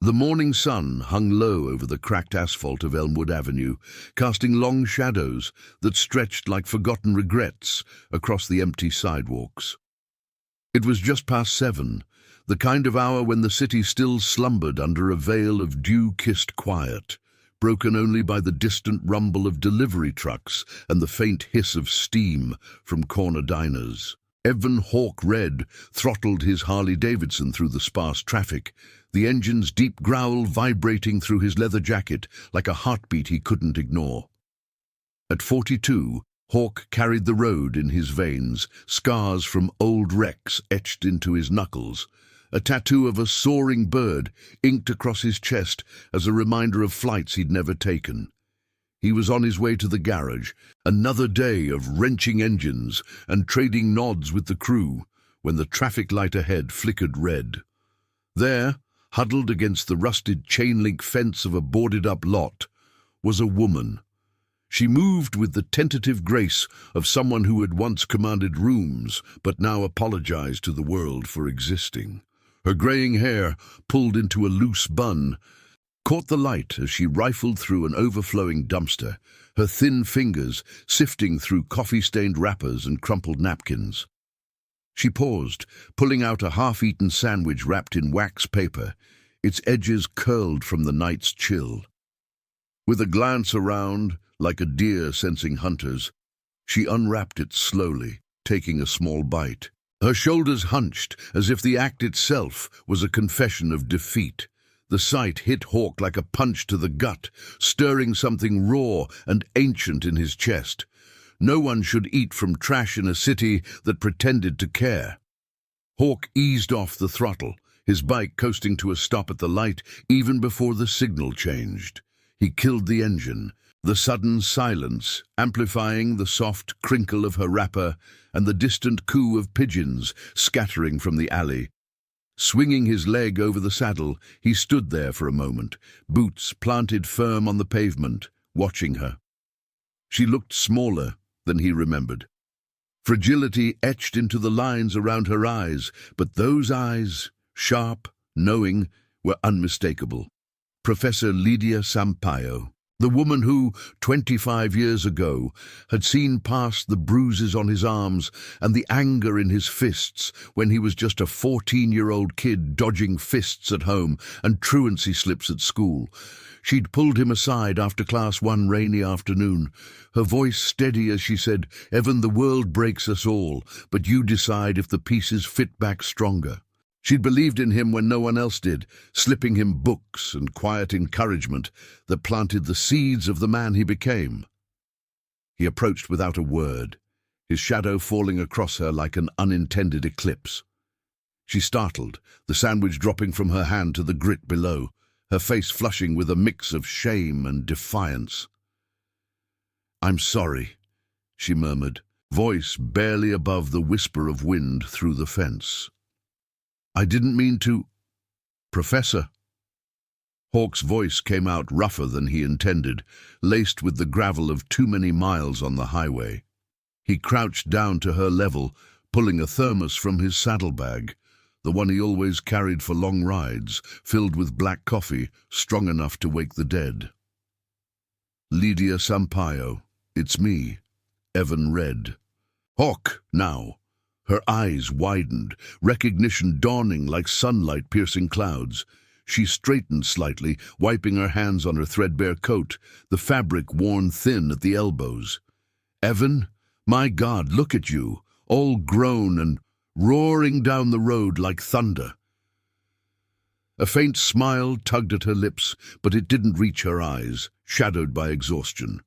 The morning sun hung low over the cracked asphalt of Elmwood Avenue, casting long shadows that stretched like forgotten regrets across the empty sidewalks. It was just past 7, the kind of hour when the city still slumbered under a veil of dew-kissed quiet, broken only by the distant rumble of delivery trucks and the faint hiss of steam from corner diners. Evan Hawke Red throttled his Harley-Davidson through the sparse traffic, the engine's deep growl vibrating through his leather jacket like a heartbeat he couldn't ignore. At 42, Hawke carried the road in his veins, scars from old wrecks etched into his knuckles, a tattoo of a soaring bird inked across his chest as a reminder of flights he'd never taken. He was on his way to the garage, another day of wrenching engines and trading nods with the crew, when the traffic light ahead flickered red. There, huddled against the rusted chain-link fence of a boarded-up lot, was a woman. She moved with the tentative grace of someone who had once commanded rooms, but now apologized to the world for existing. Her graying hair, pulled into a loose bun, caught the light as she rifled through an overflowing dumpster, her thin fingers sifting through coffee-stained wrappers and crumpled napkins. She paused, pulling out a half-eaten sandwich wrapped in wax paper, its edges curled from the night's chill. With a glance around, like a deer sensing hunters, she unwrapped it slowly, taking a small bite. Her shoulders hunched, as if the act itself was a confession of defeat. The sight hit Hawke like a punch to the gut, stirring something raw and ancient in his chest. No one should eat from trash in a city that pretended to care. Hawke eased off the throttle, his bike coasting to a stop at the light even before the signal changed. He killed the engine, the sudden silence amplifying the soft crinkle of her wrapper and the distant coo of pigeons scattering from the alley. Swinging his leg over the saddle, he stood there for a moment, boots planted firm on the pavement, watching her. She looked smaller than he remembered. Fragility etched into the lines around her eyes, but those eyes, sharp, knowing, were unmistakable. Professor Lydia Sampaio, the woman who, 25 years ago, had seen past the bruises on his arms and the anger in his fists when he was just a 14-year-old kid dodging fists at home and truancy slips at school. She'd pulled him aside after class one rainy afternoon, her voice steady as she said, "Evan, the world breaks us all, but you decide if the pieces fit back stronger." She'd believed in him when no one else did, slipping him books and quiet encouragement that planted the seeds of the man he became. He approached without a word, his shadow falling across her like an unintended eclipse. She startled, the sandwich dropping from her hand to the grit below, her face flushing with a mix of shame and defiance. "I'm sorry," she murmured, voice barely above the whisper of wind through the fence. "I didn't mean to—" "Professor." Hawke's voice came out rougher than he intended, laced with the gravel of too many miles on the highway. He crouched down to her level, pulling a thermos from his saddlebag, the one he always carried for long rides, filled with black coffee, strong enough to wake the dead. "Lydia Sampaio, it's me," Evan read. "Hawke, now." Her eyes widened, recognition dawning like sunlight piercing clouds. She straightened slightly, wiping her hands on her threadbare coat, the fabric worn thin at the elbows. "Evan, my God, look at you, all grown and roaring down the road like thunder." A faint smile tugged at her lips, but it didn't reach her eyes, shadowed by exhaustion.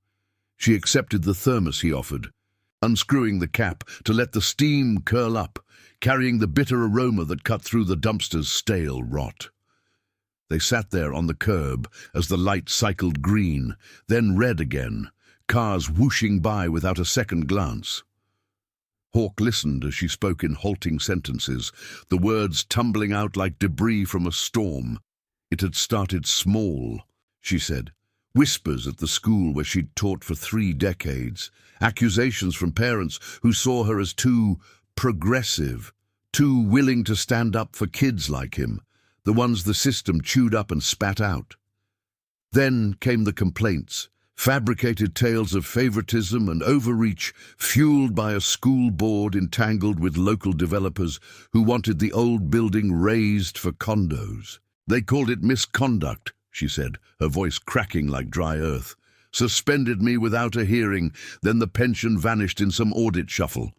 She accepted the thermos he offered, unscrewing the cap to let the steam curl up, carrying the bitter aroma that cut through the dumpster's stale rot. They sat there on the curb as the light cycled green, then red again, cars whooshing by without a second glance. Hawke listened as she spoke in halting sentences, the words tumbling out like debris from a storm. It had started small, she said. Whispers at the school where she'd taught for 3 decades, accusations from parents who saw her as too progressive, too willing to stand up for kids like him. the ones the system chewed up and spat out. Then came the complaints, fabricated tales of favoritism and overreach fueled by a school board entangled with local developers who wanted the old building razed for condos. They called it misconduct, she said, her voice cracking like dry earth. Suspended me without a hearing, then the pension vanished in some audit shuffle.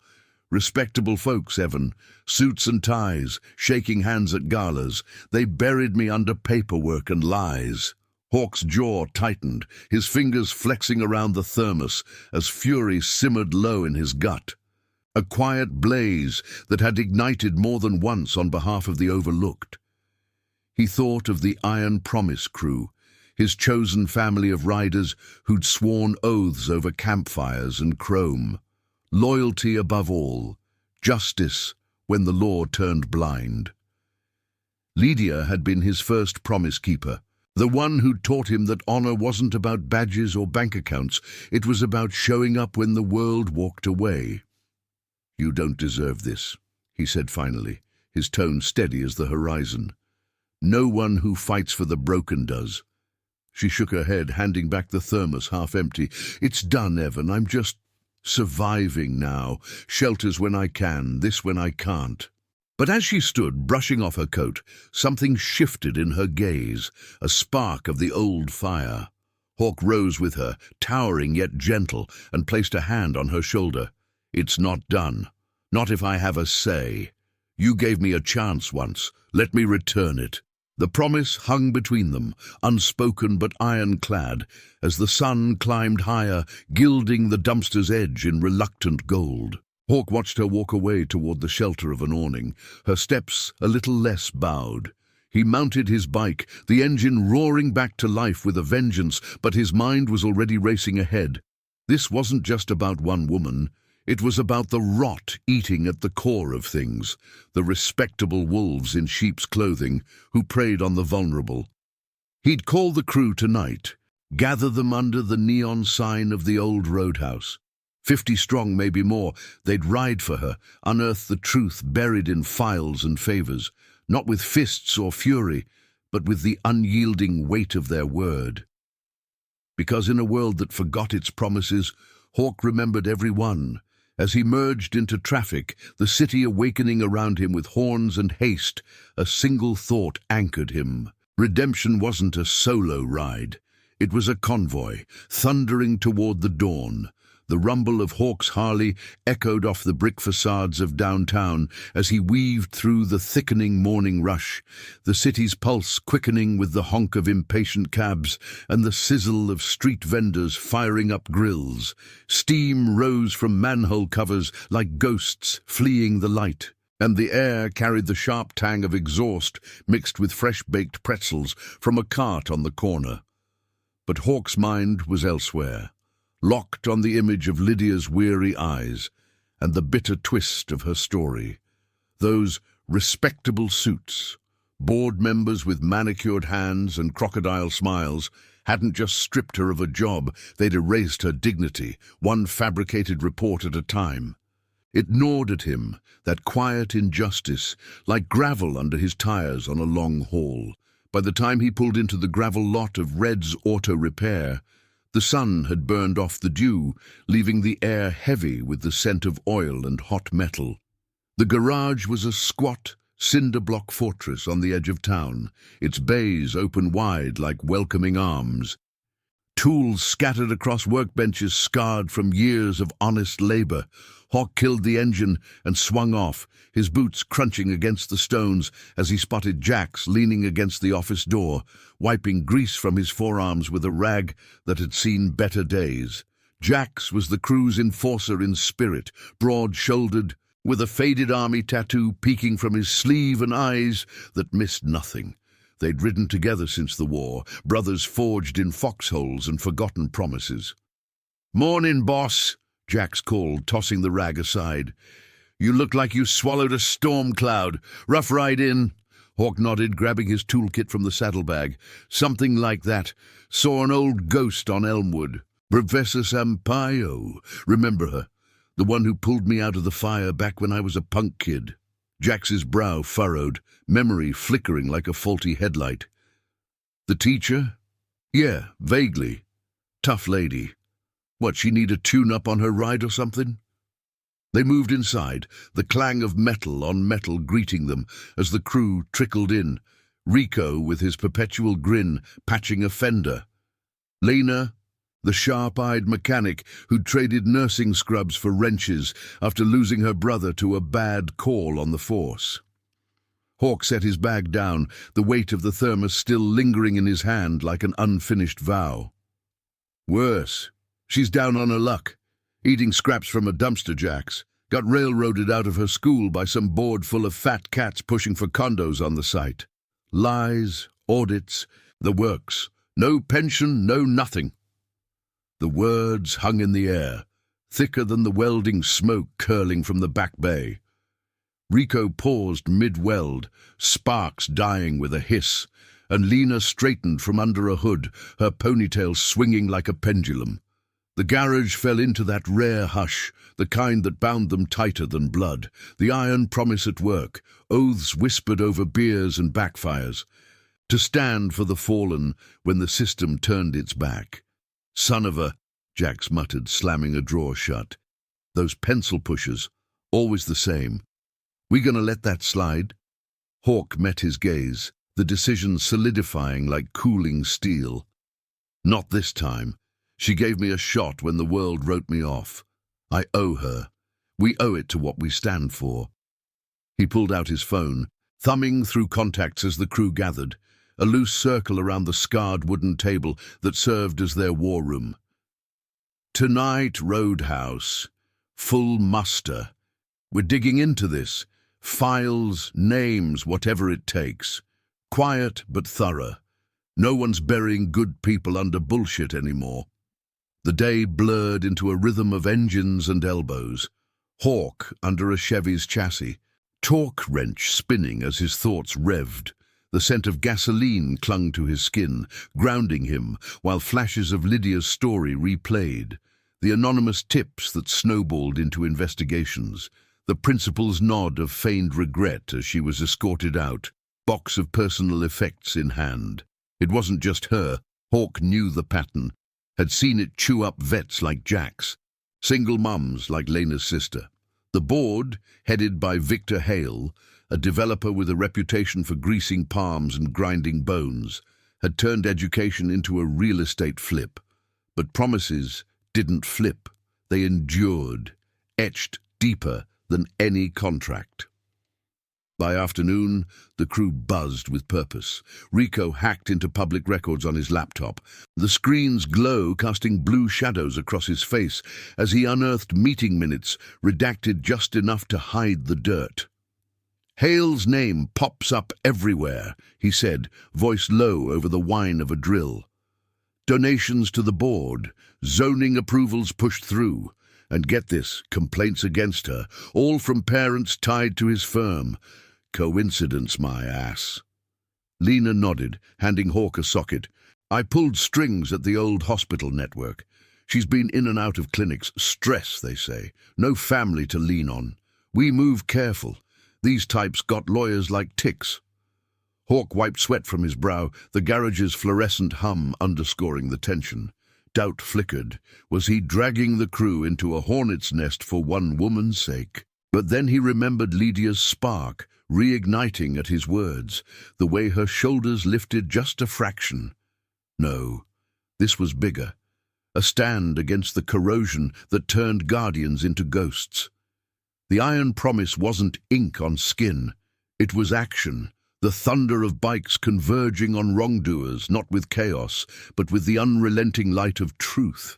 Respectable folks, Evan, suits and ties, shaking hands at galas. They buried me under paperwork and lies. Hawk's jaw tightened, his fingers flexing around the thermos as fury simmered low in his gut. A quiet blaze that had ignited more than once on behalf of the overlooked. He thought of the Iron Promise crew, his chosen family of riders who'd sworn oaths over campfires and chrome. Loyalty above all, justice when the law turned blind. Lydia had been his first promise keeper, the one who'd taught him that honor wasn't about badges or bank accounts, it was about showing up when the world walked away. "You don't deserve this," he said finally, his tone steady as the horizon. "No one who fights for the broken does." She shook her head, handing back the thermos half empty. "It's done, Evan. I'm just surviving now. Shelters when I can, this when I can't." But as she stood, brushing off her coat, something shifted in her gaze, a spark of the old fire. Hawk rose with her, towering yet gentle, and placed a hand on her shoulder. "It's not done. Not if I have a say. You gave me a chance once. Let me return it." The promise hung between them, unspoken but ironclad, as the sun climbed higher, gilding the dumpster's edge in reluctant gold. Hawk watched her walk away toward the shelter of an awning, her steps a little less bowed. He mounted his bike, the engine roaring back to life with a vengeance, but his mind was already racing ahead. This wasn't just about one woman. It was about the rot eating at the core of things, the respectable wolves in sheep's clothing who preyed on the vulnerable. He'd call the crew tonight, gather them under the neon sign of the old roadhouse. 50 strong, maybe more, they'd ride for her, unearth the truth buried in files and favors, not with fists or fury, but with the unyielding weight of their word. Because in a world that forgot its promises, Hawk remembered every one. As he merged into traffic, the city awakening around him with horns and haste, a single thought anchored him. Redemption wasn't a solo ride. It was a convoy, thundering toward the dawn. The rumble of Hawk's Harley echoed off the brick facades of downtown as he weaved through the thickening morning rush, the city's pulse quickening with the honk of impatient cabs and the sizzle of street vendors firing up grills. Steam rose from manhole covers like ghosts fleeing the light, and the air carried the sharp tang of exhaust mixed with fresh-baked pretzels from a cart on the corner. But Hawk's mind was elsewhere, locked on the image of Lydia's weary eyes and the bitter twist of her story. Those respectable suits, board members with manicured hands and crocodile smiles, hadn't just stripped her of a job, they'd erased her dignity, one fabricated report at a time. It gnawed at him, that quiet injustice, like gravel under his tires on a long haul. By the time he pulled into the gravel lot of Red's Auto Repair, the sun had burned off the dew, leaving the air heavy with the scent of oil and hot metal. The garage was a squat, cinder-block fortress on the edge of town, its bays open wide like welcoming arms. Tools scattered across workbenches scarred from years of honest labor. Hawk killed the engine and swung off, his boots crunching against the stones as he spotted Jax leaning against the office door, wiping grease from his forearms with a rag that had seen better days. Jax was the crew's enforcer in spirit, broad-shouldered, with a faded army tattoo peeking from his sleeve and eyes that missed nothing. They'd ridden together since the war, brothers forged in foxholes and forgotten promises. "Morning, boss," Jax called, tossing the rag aside. "You look like you swallowed a storm cloud. Rough ride in?" Hawk nodded, grabbing his toolkit from the saddlebag. "Something like that. Saw an old ghost on Elmwood. Professor Sampaio. Remember her? The one who pulled me out of the fire back when I was a punk kid." Jax's brow furrowed, memory flickering like a faulty headlight. The teacher? Yeah, vaguely. Tough lady. What, she need a tune-up on her ride or something? They moved inside, the clang of metal on metal greeting them as the crew trickled in, Rico with his perpetual grin patching a fender. Lena, the sharp-eyed mechanic who'd traded nursing scrubs for wrenches after losing her brother to a bad call on the force. Hawk set his bag down, the weight of the thermos still lingering in his hand like an unfinished vow. Worse. She's down on her luck, eating scraps from a dumpster, Jax. Got railroaded out of her school by some board full of fat cats pushing for condos on the site. Lies, audits, the works. No pension, no nothing. The words hung in the air, thicker than the welding smoke curling from the back bay. Rico paused mid-weld, sparks dying with a hiss, and Lena straightened from under a hood, her ponytail swinging like a pendulum. The garage fell into that rare hush, the kind that bound them tighter than blood, the iron promise at work, oaths whispered over beers and backfires, to stand for the fallen when the system turned its back. Son of a, Jax muttered, slamming a drawer shut. Those pencil pushers, always the same. We gonna let that slide? Hawk met his gaze, the decision solidifying like cooling steel. Not this time. She gave me a shot when the world wrote me off. I owe her. We owe it to what we stand for. He pulled out his phone, thumbing through contacts as the crew gathered, a loose circle around the scarred wooden table that served as their war room. Tonight, Roadhouse. Full muster. We're digging into this. Files, names, whatever it takes. Quiet but thorough. No one's burying good people under bullshit anymore. The day blurred into a rhythm of engines and elbows. Hawk under a Chevy's chassis, torque wrench spinning as his thoughts revved. The scent of gasoline clung to his skin, grounding him, while flashes of Lydia's story replayed. The anonymous tips that snowballed into investigations. The principal's nod of feigned regret as she was escorted out, box of personal effects in hand. It wasn't just her. Hawk knew the pattern, had seen it chew up vets like Jax, single mums like Lena's sister. The board, headed by Victor Hale, a developer with a reputation for greasing palms and grinding bones, had turned education into a real estate flip. But promises didn't flip. They endured, etched deeper than any contract. By afternoon, the crew buzzed with purpose. Rico hacked into public records on his laptop, the screen's glow casting blue shadows across his face as he unearthed meeting minutes, redacted just enough to hide the dirt. Hale's name pops up everywhere, he said, voice low over the whine of a drill. Donations to the board, zoning approvals pushed through, and get this, complaints against her, all from parents tied to his firm. Coincidence, my ass. Lena nodded, handing Hawk a socket. I pulled strings at the old hospital network. She's been in and out of clinics. Stress, they say. No family to lean on. We move careful. These types got lawyers like ticks. Hawk wiped sweat from his brow, the garage's fluorescent hum underscoring the tension. Doubt flickered. Was he dragging the crew into a hornet's nest for one woman's sake? But then he remembered Lydia's spark, reigniting at his words, the way her shoulders lifted just a fraction. No, this was bigger. A stand against the corrosion that turned guardians into ghosts. The iron promise wasn't ink on skin. It was action, the thunder of bikes converging on wrongdoers, not with chaos, but with the unrelenting light of truth.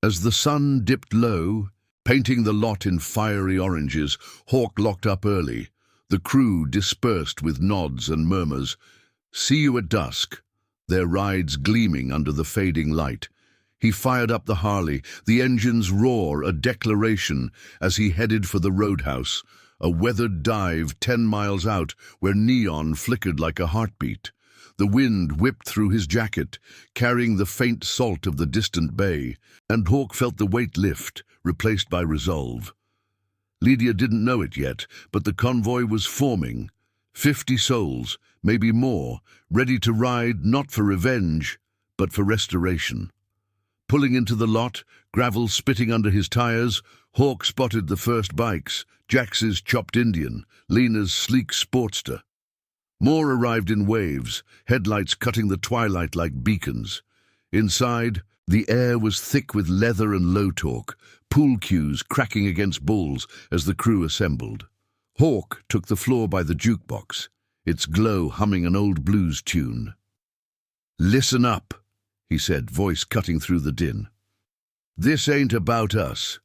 As the sun dipped low, painting the lot in fiery oranges, Hawk locked up early. The crew dispersed with nods and murmurs. See you at dusk, their rides gleaming under the fading light. He fired up the Harley, the engine's roar a declaration as he headed for the roadhouse, a weathered dive 10 miles out where neon flickered like a heartbeat. The wind whipped through his jacket, carrying the faint salt of the distant bay, and Hawk felt the weight lift, replaced by resolve. Lydia didn't know it yet, but the convoy was forming. 50 souls, maybe more, ready to ride not for revenge, but for restoration. Pulling into the lot, gravel spitting under his tires, Hawk spotted the first bikes, Jax's chopped Indian, Lena's sleek Sportster. More arrived in waves, headlights cutting the twilight like beacons. Inside, the air was thick with leather and low torque, pool cues cracking against bulls as the crew assembled. Hawk took the floor by the jukebox, its glow humming an old blues tune. "Listen up," he said, voice cutting through the din. "This ain't about us.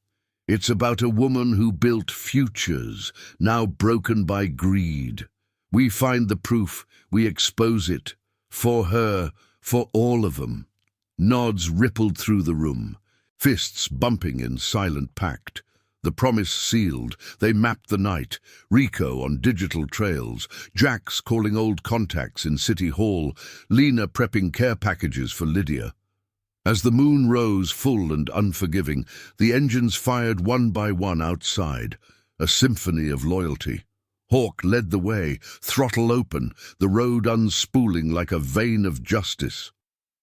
It's about a woman who built futures, now broken by greed. We find the proof, we expose it. For her, for all of them." Nods rippled through the room, fists bumping in silent pact. The promise sealed, they mapped the night, Rico on digital trails, Jax calling old contacts in City Hall, Lena prepping care packages for Lydia. As the moon rose full and unforgiving, the engines fired one by one outside, a symphony of loyalty. Hawk led the way, throttle open, the road unspooling like a vein of justice.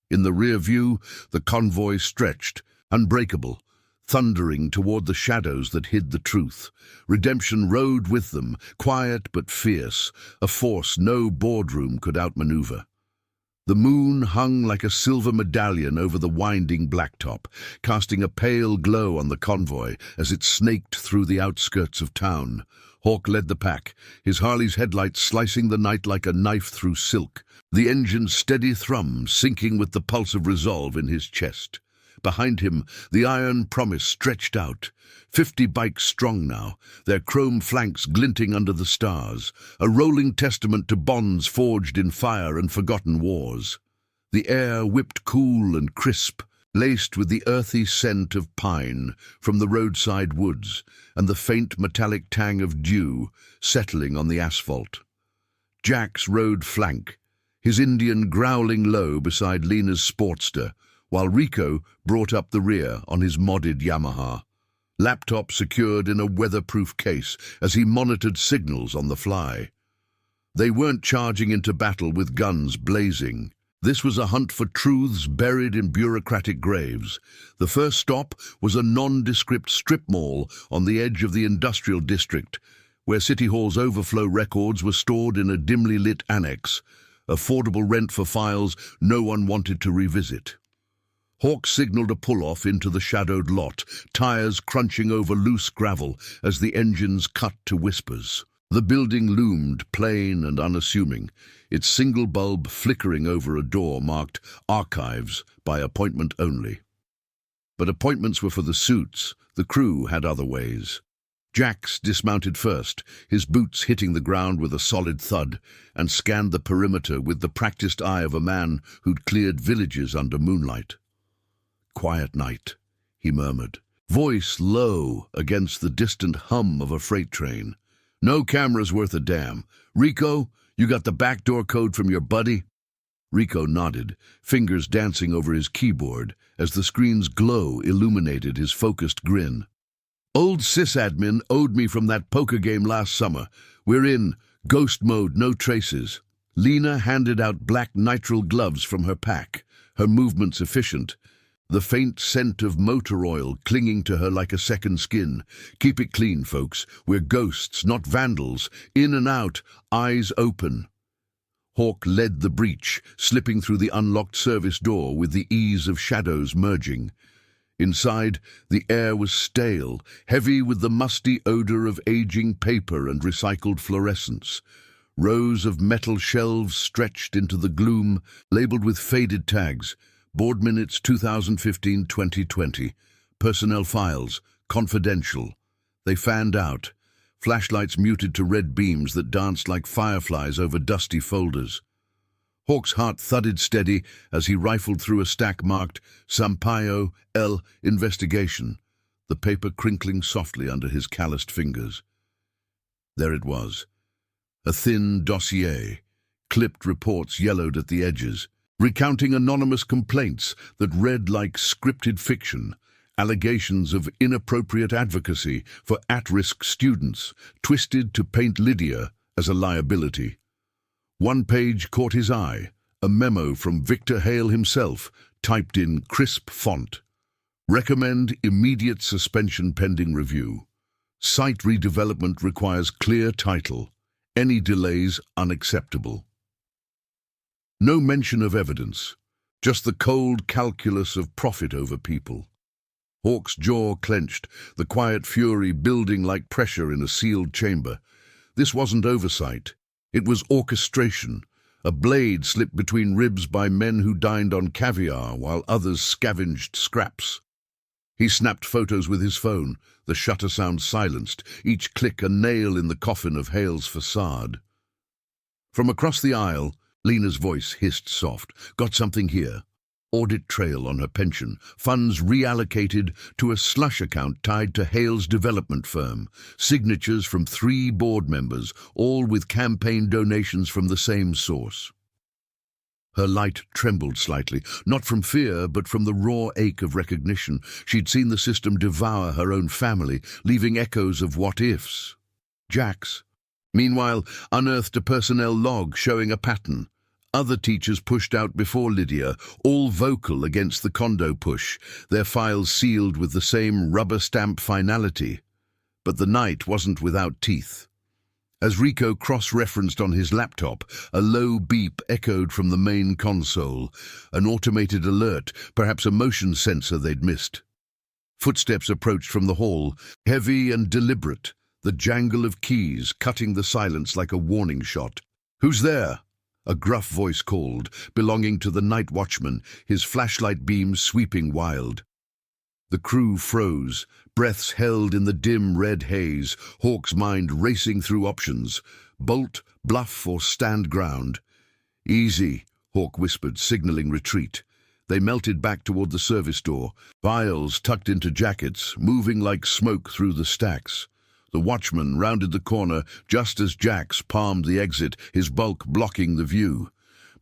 In the rear view, the convoy stretched, unbreakable, thundering toward the shadows that hid the truth. Redemption rode with them, quiet but fierce, a force no boardroom could outmaneuver. The moon hung like a silver medallion over the winding blacktop, casting a pale glow on the convoy as it snaked through the outskirts of town. Hawk led the pack, his Harley's headlights slicing the night like a knife through silk, the engine's steady thrum sinking with the pulse of resolve in his chest. Behind him, the iron promise stretched out, 50 bikes strong now, their chrome flanks glinting under the stars, a rolling testament to bonds forged in fire and forgotten wars. The air whipped cool and crisp, laced with the earthy scent of pine from the roadside woods and the faint metallic tang of dew settling on the asphalt. Jax rode flank, his Indian growling low beside Lena's Sportster, while Rico brought up the rear on his modded Yamaha, laptop secured in a weatherproof case as he monitored signals on the fly. They weren't charging into battle with guns blazing. This was a hunt for truths buried in bureaucratic graves. The first stop was a nondescript strip mall on the edge of the industrial district, where City Hall's overflow records were stored in a dimly lit annex, affordable rent for files no one wanted to revisit. Hawk signaled a pull-off into the shadowed lot, tires crunching over loose gravel as the engines cut to whispers. The building loomed, plain and unassuming, its single bulb flickering over a door marked "Archives" by appointment only. But appointments were for the suits, the crew had other ways. Jax dismounted first, his boots hitting the ground with a solid thud, and scanned the perimeter with the practiced eye of a man who'd cleared villages under moonlight. "Quiet night," he murmured, voice low against the distant hum of a freight train. "No cameras worth a damn. Rico, you got the backdoor code from your buddy?" Rico nodded, fingers dancing over his keyboard as the screen's glow illuminated his focused grin. "Old sysadmin owed me from that poker game last summer. We're in ghost mode, no traces." Lena handed out black nitrile gloves from her pack, her movements efficient, the faint scent of motor oil clinging to her like a second skin. "Keep it clean, folks. We're ghosts, not vandals. In and out, eyes open." Hawk led the breach, slipping through the unlocked service door with the ease of shadows merging. Inside, the air was stale, heavy with the musty odor of aging paper and recycled fluorescence. Rows of metal shelves stretched into the gloom, labeled with faded tags. Board minutes 2015-2020. Personnel files, confidential. They fanned out, flashlights muted to red beams that danced like fireflies over dusty folders. Hawk's heart thudded steady as he rifled through a stack marked Sampaio L. Investigation, the paper crinkling softly under his calloused fingers. There it was, a thin dossier, clipped reports yellowed at the edges, recounting anonymous complaints that read like scripted fiction, Allegations of inappropriate advocacy for at-risk students, twisted to paint Lydia as a liability. One page caught his eye, a memo from Victor Hale himself, typed in crisp font. Recommend immediate suspension pending review. Site redevelopment requires clear title. Any delays unacceptable. No mention of evidence, just the cold calculus of profit over people. Hawke's jaw clenched, the quiet fury building like pressure in a sealed chamber. This wasn't oversight. It was orchestration. A blade slipped between ribs by men who dined on caviar while others scavenged scraps. He snapped photos with his phone, the shutter sound silenced, each click a nail in the coffin of Hale's facade. From across the aisle, Lena's voice hissed soft. Got something here. Audit trail on her pension, funds reallocated to a slush account tied to Hale's development firm, signatures from 3 board members, all with campaign donations from the same source. Her light trembled slightly, not from fear, but from the raw ache of recognition. She'd seen the system devour her own family, leaving echoes of what-ifs. Jack's. Meanwhile, unearthed a personnel log showing a pattern. Other teachers pushed out before Lydia, all vocal against the condo push, their files sealed with the same rubber stamp finality. But the night wasn't without teeth. As Rico cross-referenced on his laptop, a low beep echoed from the main console, an automated alert, perhaps a motion sensor they'd missed. Footsteps approached from the hall, heavy and deliberate, the jangle of keys cutting the silence like a warning shot. "Who's there?" A gruff voice called, belonging to the night watchman, his flashlight beams sweeping wild. The crew froze, breaths held in the dim red haze, Hawke's mind racing through options. Bolt, bluff, or stand ground. "Easy," Hawke whispered, signaling retreat. They melted back toward the service door, vials tucked into jackets, moving like smoke through the stacks. The watchman rounded the corner just as Jax palmed the exit, his bulk blocking the view.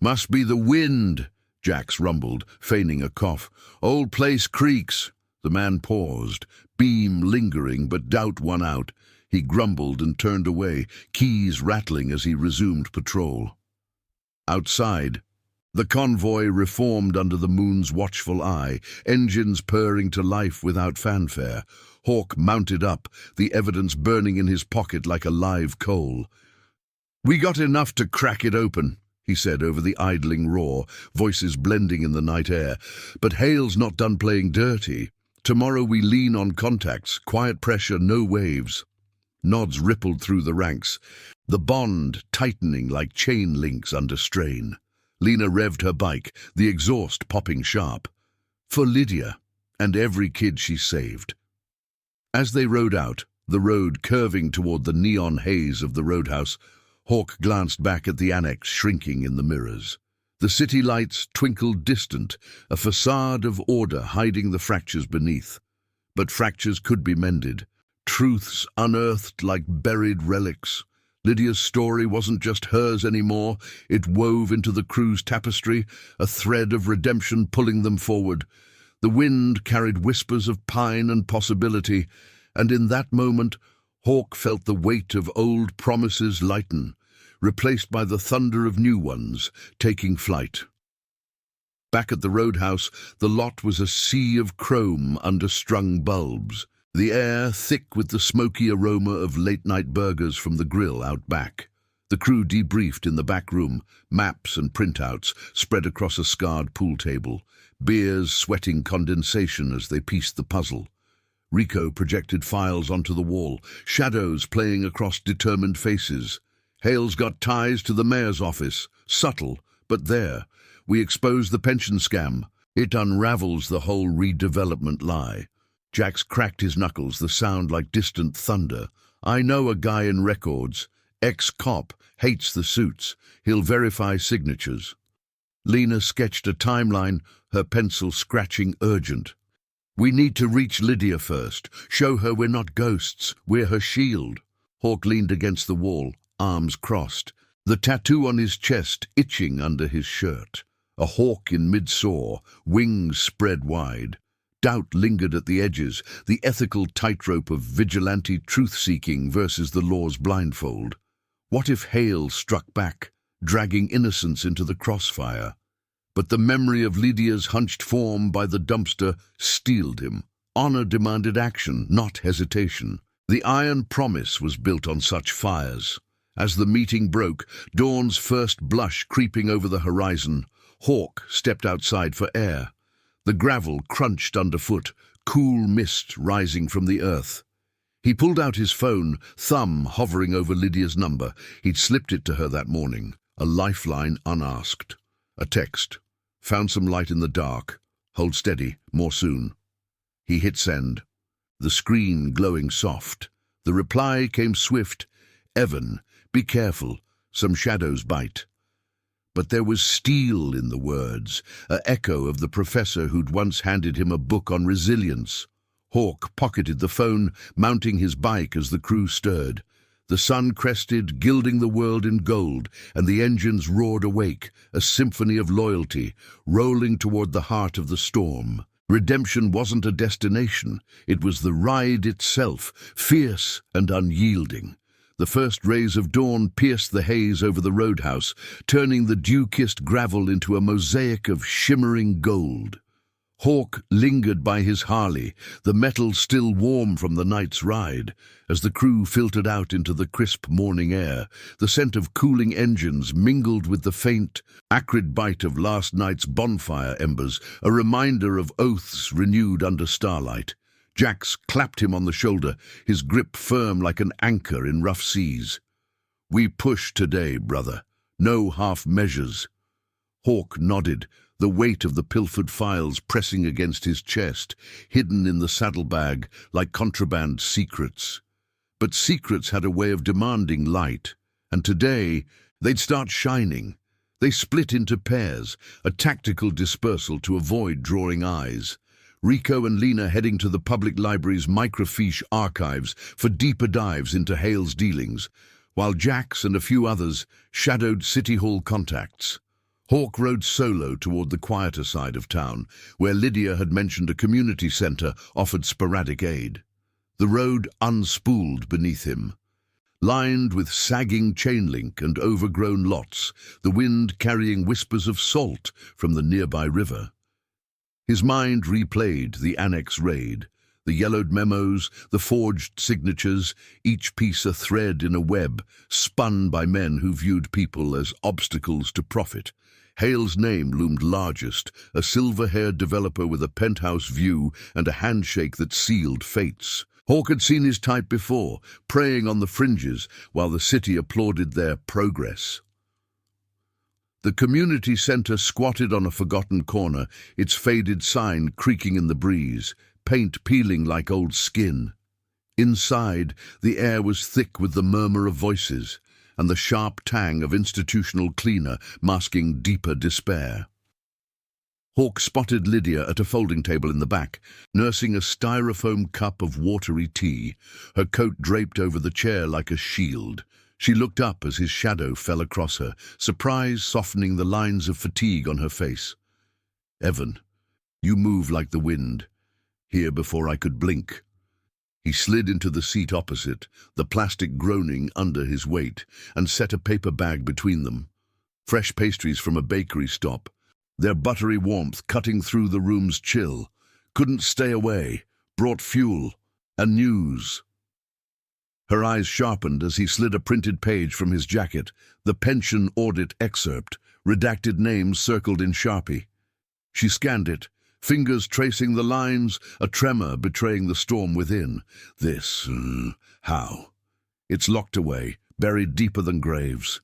"Must be the wind," Jax rumbled, feigning a cough. "Old place creaks." The man paused, beam lingering but doubt won out. He grumbled and turned away, keys rattling as he resumed patrol. Outside, the convoy reformed under the moon's watchful eye, engines purring to life without fanfare. Hawke mounted up, the evidence burning in his pocket like a live coal. "We got enough to crack it open," he said over the idling roar, voices blending in the night air. "But Hale's not done playing dirty. Tomorrow we lean on contacts, quiet pressure, no waves." Nods rippled through the ranks, the bond tightening like chain links under strain. Lena revved her bike, the exhaust popping sharp. For Lydia, and every kid she saved. As they rode out, the road curving toward the neon haze of the roadhouse, Hawke glanced back at the annex shrinking in the mirrors. The city lights twinkled distant, a facade of order hiding the fractures beneath. But fractures could be mended, truths unearthed like buried relics. Lydia's story wasn't just hers anymore, it wove into the crew's tapestry, a thread of redemption pulling them forward. The wind carried whispers of pine and possibility, and in that moment, Hawke felt the weight of old promises lighten, replaced by the thunder of new ones, taking flight. Back at the roadhouse, the lot was a sea of chrome under strung bulbs, the air thick with the smoky aroma of late-night burgers from the grill out back. The crew debriefed in the back room, maps and printouts spread across a scarred pool table, beers sweating condensation as they pieced the puzzle. Rico projected files onto the wall, shadows playing across determined faces. "Hale's got ties to the mayor's office, subtle, but there. We expose the pension scam. It unravels the whole redevelopment lie." Jax cracked his knuckles, the sound like distant thunder. "I know a guy in records. Ex-cop, hates the suits. He'll verify signatures." Lena sketched a timeline, her pencil scratching urgent. "We need to reach Lydia first. Show her we're not ghosts, we're her shield." Hawke leaned against the wall, arms crossed, the tattoo on his chest itching under his shirt. A hawk in mid-soar, wings spread wide. Doubt lingered at the edges, the ethical tightrope of vigilante truth-seeking versus the law's blindfold. What if Hale struck back, dragging innocence into the crossfire? But the memory of Lydia's hunched form by the dumpster steeled him. Honor demanded action, not hesitation. The iron promise was built on such fires. As the meeting broke, dawn's first blush creeping over the horizon, Hawk stepped outside for air. The gravel crunched underfoot, cool mist rising from the earth. He pulled out his phone, thumb hovering over Lydia's number. He'd slipped it to her that morning, a lifeline unasked. A text. Found some light in the dark. Hold steady, more soon. He hit send. The screen glowing soft. The reply came swift. Evan, be careful, some shadows bite. But there was steel in the words, an echo of the professor who'd once handed him a book on resilience. Hawk pocketed the phone, mounting his bike as the crew stirred. The sun crested, gilding the world in gold, and the engines roared awake, a symphony of loyalty, rolling toward the heart of the storm. Redemption wasn't a destination, it was the ride itself, fierce and unyielding. The first rays of dawn pierced the haze over the roadhouse, turning the dew-kissed gravel into a mosaic of shimmering gold. Hawk lingered by his Harley, the metal still warm from the night's ride. As the crew filtered out into the crisp morning air, the scent of cooling engines mingled with the faint, acrid bite of last night's bonfire embers, a reminder of oaths renewed under starlight. Jax clapped him on the shoulder, his grip firm like an anchor in rough seas. "We push today, brother. No half measures." Hawk nodded, the weight of the pilfered files pressing against his chest, hidden in the saddlebag like contraband secrets. But secrets had a way of demanding light, and today they'd start shining. They split into pairs, a tactical dispersal to avoid drawing eyes. Rico and Lena heading to the public library's microfiche archives for deeper dives into Hale's dealings, while Jax and a few others shadowed City Hall contacts. Hawk rode solo toward the quieter side of town, where Lydia had mentioned a community center offered sporadic aid. The road unspooled beneath him, lined with sagging chain link and overgrown lots, the wind carrying whispers of salt from the nearby river. His mind replayed the annex raid, the yellowed memos, the forged signatures, each piece a thread in a web, spun by men who viewed people as obstacles to profit. Hale's name loomed largest, a silver-haired developer with a penthouse view and a handshake that sealed fates. Hawk had seen his type before, preying on the fringes while the city applauded their progress. The community center squatted on a forgotten corner, its faded sign creaking in the breeze, paint peeling like old skin. Inside, the air was thick with the murmur of voices, and the sharp tang of institutional cleaner masking deeper despair. Hawk spotted Lydia at a folding table in the back, nursing a styrofoam cup of watery tea, her coat draped over the chair like a shield. She looked up as his shadow fell across her, surprise softening the lines of fatigue on her face. "Evan, you move like the wind. Here before I could blink." He slid into the seat opposite, the plastic groaning under his weight, and set a paper bag between them. Fresh pastries from a bakery stop, their buttery warmth cutting through the room's chill. Couldn't stay away, brought fuel, and news. Her eyes sharpened as he slid a printed page from his jacket, the pension audit excerpt, redacted names circled in Sharpie. She scanned it, fingers tracing the lines, a tremor betraying the storm within. How? It's locked away, buried deeper than graves.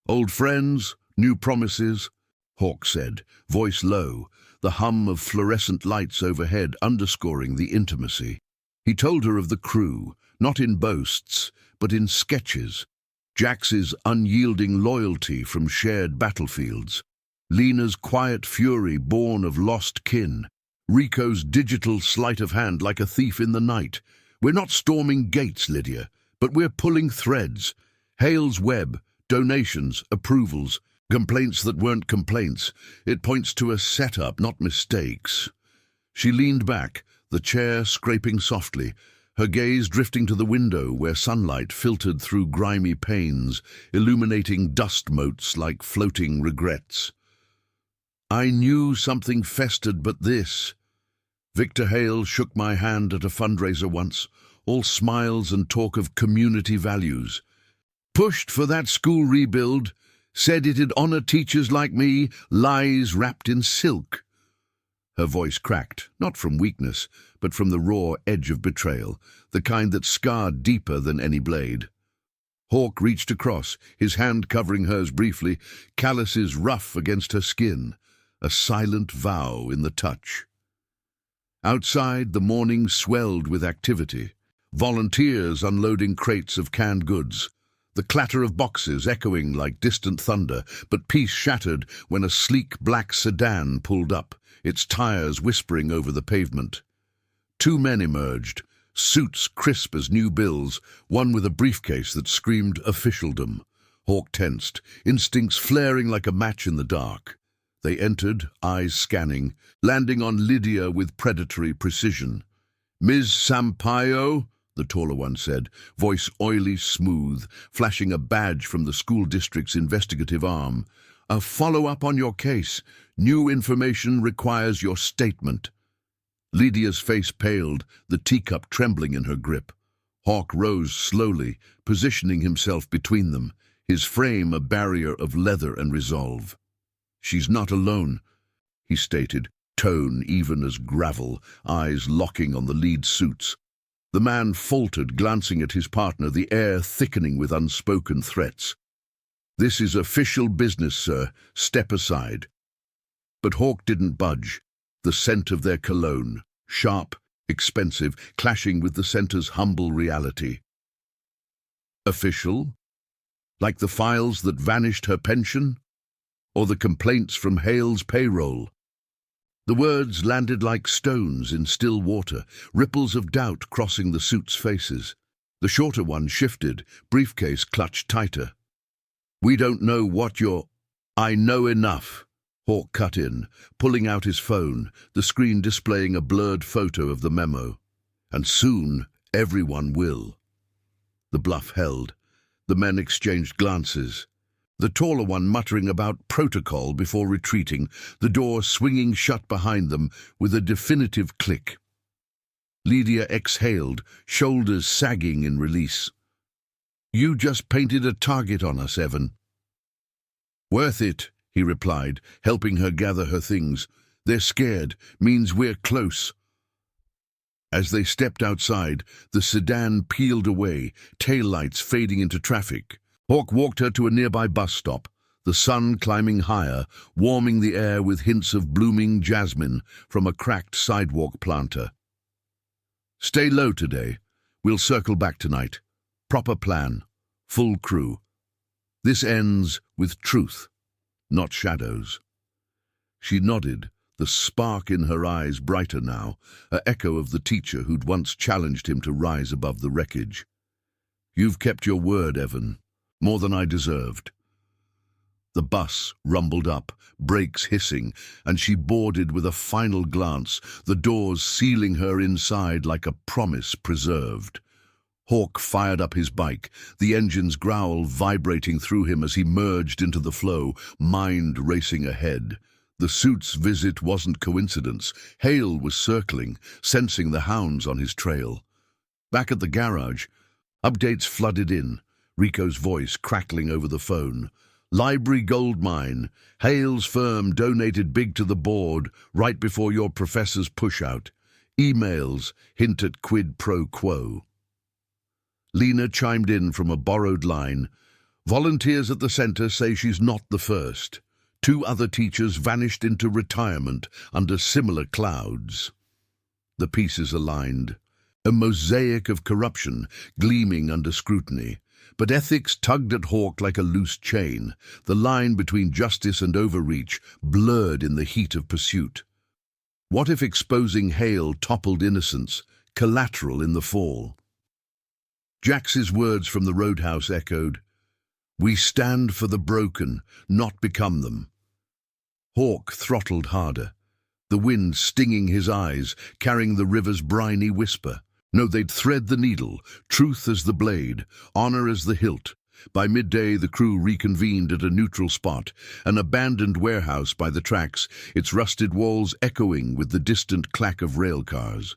"Old friends, new promises," Hawk said, voice low, the hum of fluorescent lights overhead underscoring the intimacy. He told her of the crew, not in boasts, but in sketches. Jax's unyielding loyalty from shared battlefields, Lena's quiet fury born of lost kin, Rico's digital sleight of hand like a thief in the night. "We're not storming gates, Lydia, but we're pulling threads. Hale's web, donations, approvals, complaints that weren't complaints. It points to a setup, not mistakes." She leaned back, the chair scraping softly, her gaze drifting to the window where sunlight filtered through grimy panes, illuminating dust motes like floating regrets. I knew something festered but this. Victor Hale shook my hand at a fundraiser once, all smiles and talk of community values. Pushed for that school rebuild, said it'd honor teachers like me, lies wrapped in silk. Her voice cracked, not from weakness, but from the raw edge of betrayal, the kind that scarred deeper than any blade. Hawk reached across, his hand covering hers briefly, calluses rough against her skin, a silent vow in the touch. Outside, the morning swelled with activity. Volunteers unloading crates of canned goods, the clatter of boxes echoing like distant thunder, but peace shattered when a sleek black sedan pulled up, its tires whispering over the pavement. Two men emerged, suits crisp as new bills, one with a briefcase that screamed officialdom. Hawk tensed, instincts flaring like a match in the dark. They entered, eyes scanning, landing on Lydia with predatory precision. "Ms. Sampaio," the taller one said, voice oily smooth, flashing a badge from the school district's investigative arm. "A follow-up on your case. New information requires your statement." Lydia's face paled, the teacup trembling in her grip. Hawk rose slowly, positioning himself between them, his frame a barrier of leather and resolve. "She's not alone," he stated, tone even as gravel, eyes locking on the lead suits. The man faltered, glancing at his partner, the air thickening with unspoken threats. "This is official business, sir. Step aside." But Hawk didn't budge. The scent of their cologne, sharp, expensive, clashing with the center's humble reality. Official? Like the files that vanished her pension? Or the complaints from Hale's payroll? The words landed like stones in still water, ripples of doubt crossing the suits' faces. The shorter one shifted, briefcase clutched tighter. "We don't know what you're—" "I know enough," Hawk cut in, pulling out his phone, the screen displaying a blurred photo of the memo. "And soon, everyone will." The bluff held. The men exchanged glances. The taller one muttering about protocol before retreating, the door swinging shut behind them with a definitive click. Lydia exhaled, shoulders sagging in release. "You just painted a target on us, Evan." "Worth it," he replied, helping her gather her things. "They're scared, means we're close." As they stepped outside, the sedan peeled away, taillights fading into traffic. Hawk walked her to a nearby bus stop, the sun climbing higher, warming the air with hints of blooming jasmine from a cracked sidewalk planter. "Stay low today. We'll circle back tonight. Proper plan. Full crew. This ends with truth, not shadows." She nodded, the spark in her eyes brighter now, an echo of the teacher who'd once challenged him to rise above the wreckage. "You've kept your word, Evan. More than I deserved." The bus rumbled up, brakes hissing, and she boarded with a final glance, the doors sealing her inside like a promise preserved. Hawk fired up his bike, the engine's growl vibrating through him as he merged into the flow, mind racing ahead. The suit's visit wasn't coincidence. Hale was circling, sensing the hounds on his trail. Back at the garage, updates flooded in. Rico's voice crackling over the phone. "Library gold mine. Hale's firm donated big to the board right before your professor's push-out. Emails hint at quid pro quo." Lena chimed in from a borrowed line. "Volunteers at the center say she's not the first. 2 other teachers vanished into retirement under similar clouds." The pieces aligned. A mosaic of corruption gleaming under scrutiny. But ethics tugged at Hawk like a loose chain, the line between justice and overreach blurred in the heat of pursuit. What if exposing Hale toppled innocence, collateral in the fall? Jax's words from the roadhouse echoed, "We stand for the broken, not become them." Hawk throttled harder. the wind stinging his eyes, carrying the river's briny whisper. No, they'd thread the needle, truth as the blade, honor as the hilt. By midday, the crew reconvened at a neutral spot, an abandoned warehouse by the tracks, its rusted walls echoing with the distant clack of rail cars.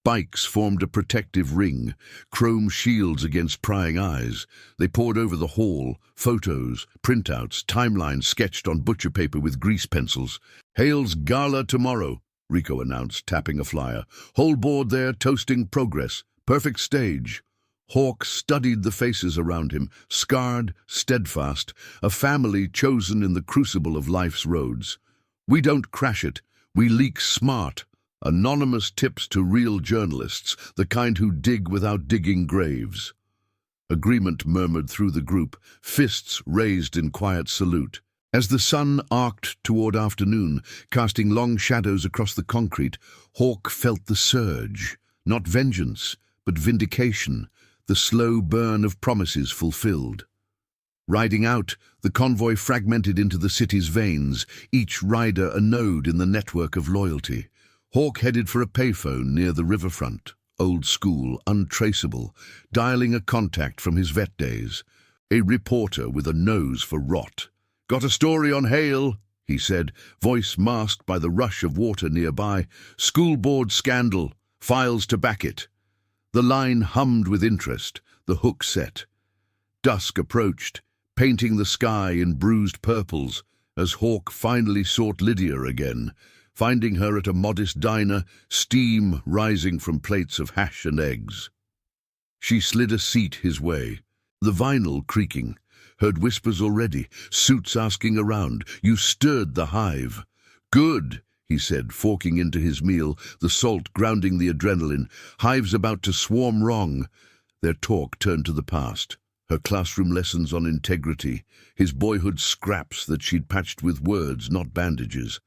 Bikes formed a protective ring, chrome shields against prying eyes. They poured over the hall, photos, printouts, timelines sketched on butcher paper with grease pencils. "Hale's gala tomorrow," Rico announced, tapping a flyer. "Whole board there, toasting progress. Perfect stage." Hawk studied the faces around him, scarred, steadfast, a family chosen in the crucible of life's roads. "We don't crash it, we leak smart." Anonymous tips to real journalists, the kind who dig without digging graves. Agreement murmured through the group, fists raised in quiet salute. As the sun arced toward afternoon, casting long shadows across the concrete, Hawk felt the surge, not vengeance, but vindication, the slow burn of promises fulfilled. Riding out, the convoy fragmented into the city's veins, each rider a node in the network of loyalty. Hawk headed for a payphone near the riverfront, old school, untraceable, dialing a contact from his vet days. A reporter with a nose for rot. "Got a story on Hale," he said, voice masked by the rush of water nearby. "School board scandal, files to back it." The line hummed with interest, the hook set. Dusk approached, painting the sky in bruised purples, as Hawk finally sought Lydia again, finding her at a modest diner, steam rising from plates of hash and eggs. She slid a seat his way, the vinyl creaking, heard whispers already, suits asking around. "You stirred the hive." "Good," he said, forking into his meal, the salt grounding the adrenaline. "Hive's about to swarm wrong." Their talk turned to the past, her classroom lessons on integrity, his boyhood scraps that she'd patched with words, not bandages.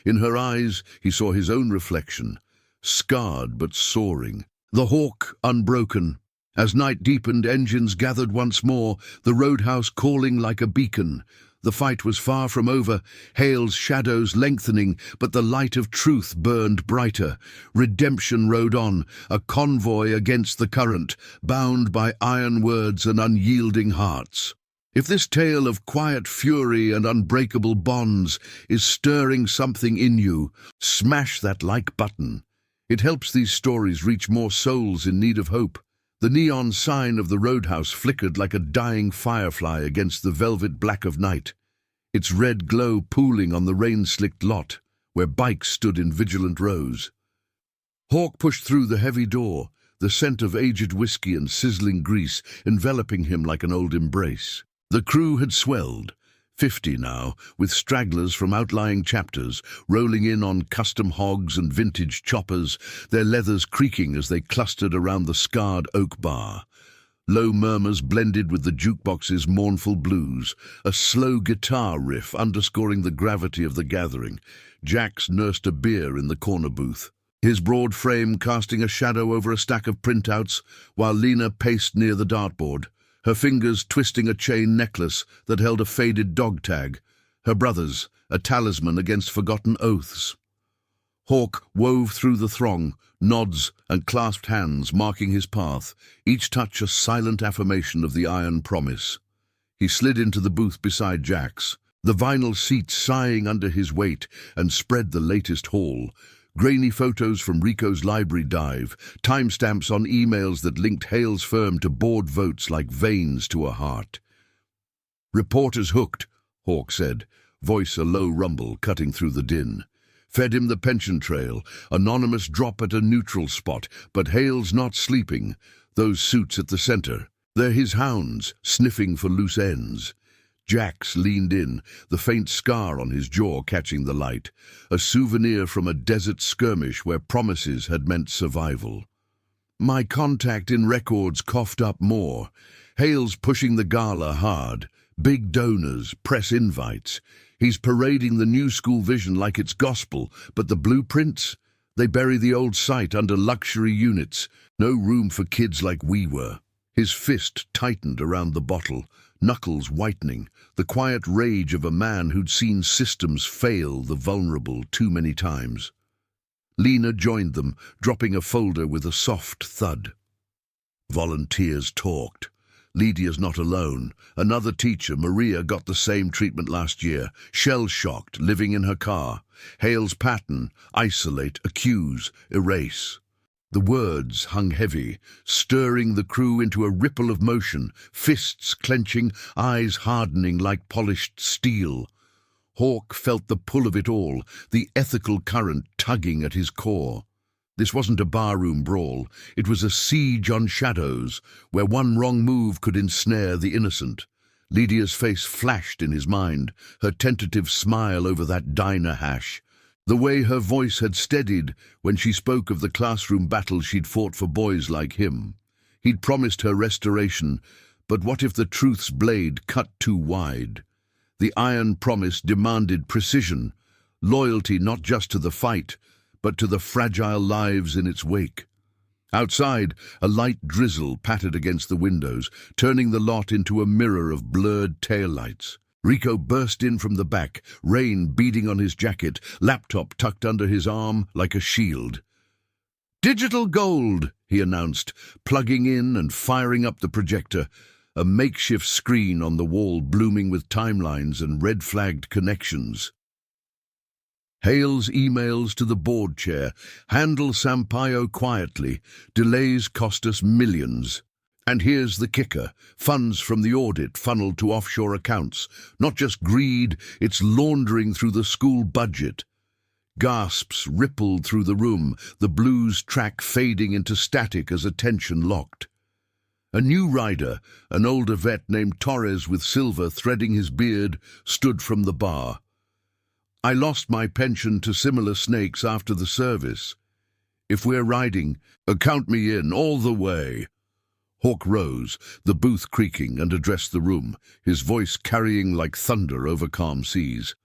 In her eyes, he saw his own reflection, scarred but soaring, the Hawk unbroken. As night deepened, engines gathered once more, the roadhouse calling like a beacon. The fight was far from over, Hale's shadows lengthening, but the light of truth burned brighter. Redemption rode on, a convoy against the current, bound by iron words and unyielding hearts. If this tale of quiet fury and unbreakable bonds is stirring something in you, smash that like button. It helps these stories reach more souls in need of hope. The neon sign of the roadhouse flickered like a dying firefly against the velvet black of night, its red glow pooling on the rain-slicked lot, where bikes stood in vigilant rows. Hawk pushed through the heavy door, the scent of aged whiskey and sizzling grease enveloping him like an old embrace. The crew had swelled, 50 now, with stragglers from outlying chapters, rolling in on custom hogs and vintage choppers, their leathers creaking as they clustered around the scarred oak bar. Low murmurs blended with the jukebox's mournful blues, a slow guitar riff underscoring the gravity of the gathering. Jax nursed a beer in the corner booth, his broad frame casting a shadow over a stack of printouts, while Lena paced near the dartboard, her fingers twisting a chain necklace that held a faded dog tag, her brother's, a talisman against forgotten oaths. Hawk wove through the throng, nods and clasped hands marking his path, each touch a silent affirmation of the iron promise. He slid into the booth beside Jax, the vinyl seat sighing under his weight, and spread the latest haul. Grainy photos from Rico's library dive, timestamps on emails that linked Hale's firm to board votes like veins to a heart. "Reporters hooked," Hawk said, voice a low rumble cutting through the din. "Fed him the pension trail, anonymous drop at a neutral spot, but Hale's not sleeping. Those suits at the center, they're his hounds, sniffing for loose ends." Jax leaned in, the faint scar on his jaw catching the light, a souvenir from a desert skirmish where promises had meant survival. "My contact in records coughed up more. Hale's pushing the gala hard. Big donors, press invites. He's parading the new school vision like it's gospel, but the blueprints? They bury the old site under luxury units. No room for kids like we were." His fist tightened around the bottle. knuckles whitening, the quiet rage of a man who'd seen systems fail the vulnerable too many times. Lena joined them, dropping a folder with a soft thud. Volunteers talked. Lydia's not alone. Another teacher, Maria, got the same treatment last year, shell-shocked, living in her car. Hale's pattern: isolate, accuse, erase. The words hung heavy, stirring the crew into a ripple of motion, fists clenching, eyes hardening like polished steel. Hawk felt the pull of it all, the ethical current tugging at his core. This wasn't a barroom brawl. It was a siege on shadows, where one wrong move could ensnare the innocent. Lydia's face flashed in his mind, her tentative smile over that diner hash. The way her voice had steadied when she spoke of the classroom battle she'd fought for boys like him. He'd promised her restoration, but what if the truth's blade cut too wide? The iron promise demanded precision, loyalty not just to the fight, but to the fragile lives in its wake. Outside, a light drizzle pattered against the windows, turning the lot into a mirror of blurred taillights. Rico burst in from the back, rain beading on his jacket, laptop tucked under his arm like a shield. "Digital gold," he announced, plugging in and firing up the projector, a makeshift screen on the wall blooming with timelines and red-flagged connections. Hale's emails to the board chair: "Handle Sampaio quietly. Delays cost us millions." And here's the kicker: funds from the audit funneled to offshore accounts. Not just greed, it's laundering through the school budget. Gasps rippled through the room, the blues track fading into static as attention locked. A new rider, an older vet named Torres with silver threading his beard, stood from the bar. "I lost my pension to similar snakes after the service. If we're riding, count me in all the way." Hawk rose, the booth creaking, and addressed the room, his voice carrying like thunder over calm seas.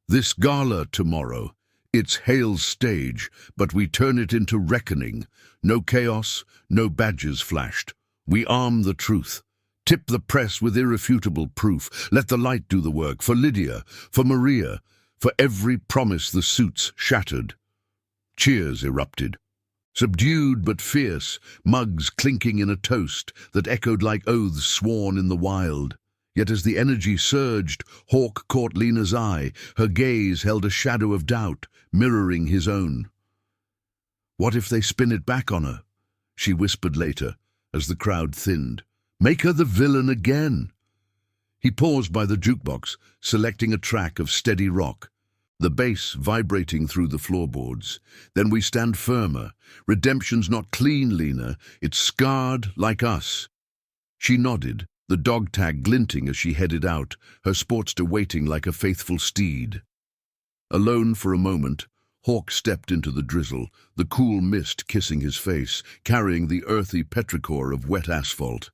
"This gala tomorrow, it's Hale's stage, but we turn it into reckoning. No chaos, no badges flashed. We arm the truth. Tip the press with irrefutable proof. Let the light do the work, for Lydia, for Maria, for every promise the suits shattered." Cheers erupted. Subdued but fierce, mugs clinking in a toast that echoed like oaths sworn in the wild. Yet as the energy surged, Hawk caught Lena's eye. Her gaze held a shadow of doubt, mirroring his own. "What if they spin it back on her?" she whispered later, as the crowd thinned. "Make her the villain again." He paused by the jukebox, selecting a track of steady rock, the bass vibrating through the floorboards. "Then we stand firmer. Redemption's not clean, Lena. It's scarred like us." She nodded, the dog tag glinting as she headed out, her sportster waiting like a faithful steed. Alone for a moment, Hawk stepped into the drizzle, the cool mist kissing his face, carrying the earthy petrichor of wet asphalt.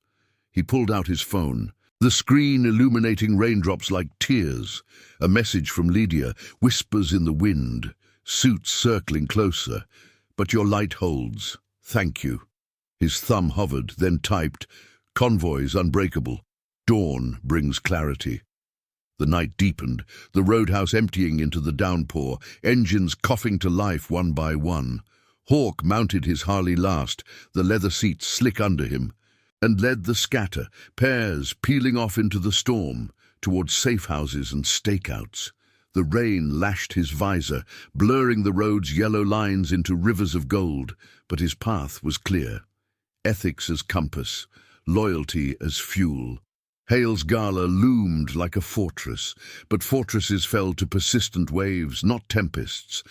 He pulled out his phone, the screen illuminating raindrops like tears. A message from Lydia, whispers in the wind, suits circling closer. "But your light holds. Thank you." His thumb hovered, then typed, "Convoys unbreakable. Dawn brings clarity." The night deepened, the roadhouse emptying into the downpour, engines coughing to life one by one. Hawk mounted his Harley last, the leather seats slick under him, and led the scatter, pairs peeling off into the storm, towards safe houses and stakeouts. The rain lashed his visor, blurring the road's yellow lines into rivers of gold, but his path was clear. Ethics as compass, loyalty as fuel. Hale's gala loomed like a fortress, but fortresses fell to persistent waves, not tempests.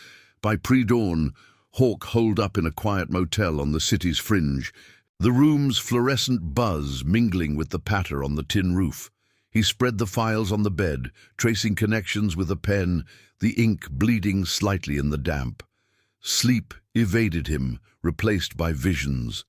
By pre-dawn, Hawk holed up in a quiet motel on the city's fringe, the room's fluorescent buzz mingling with the patter on the tin roof. He spread the files on the bed, tracing connections with a pen, the ink bleeding slightly in the damp. Sleep evaded him, replaced by visions.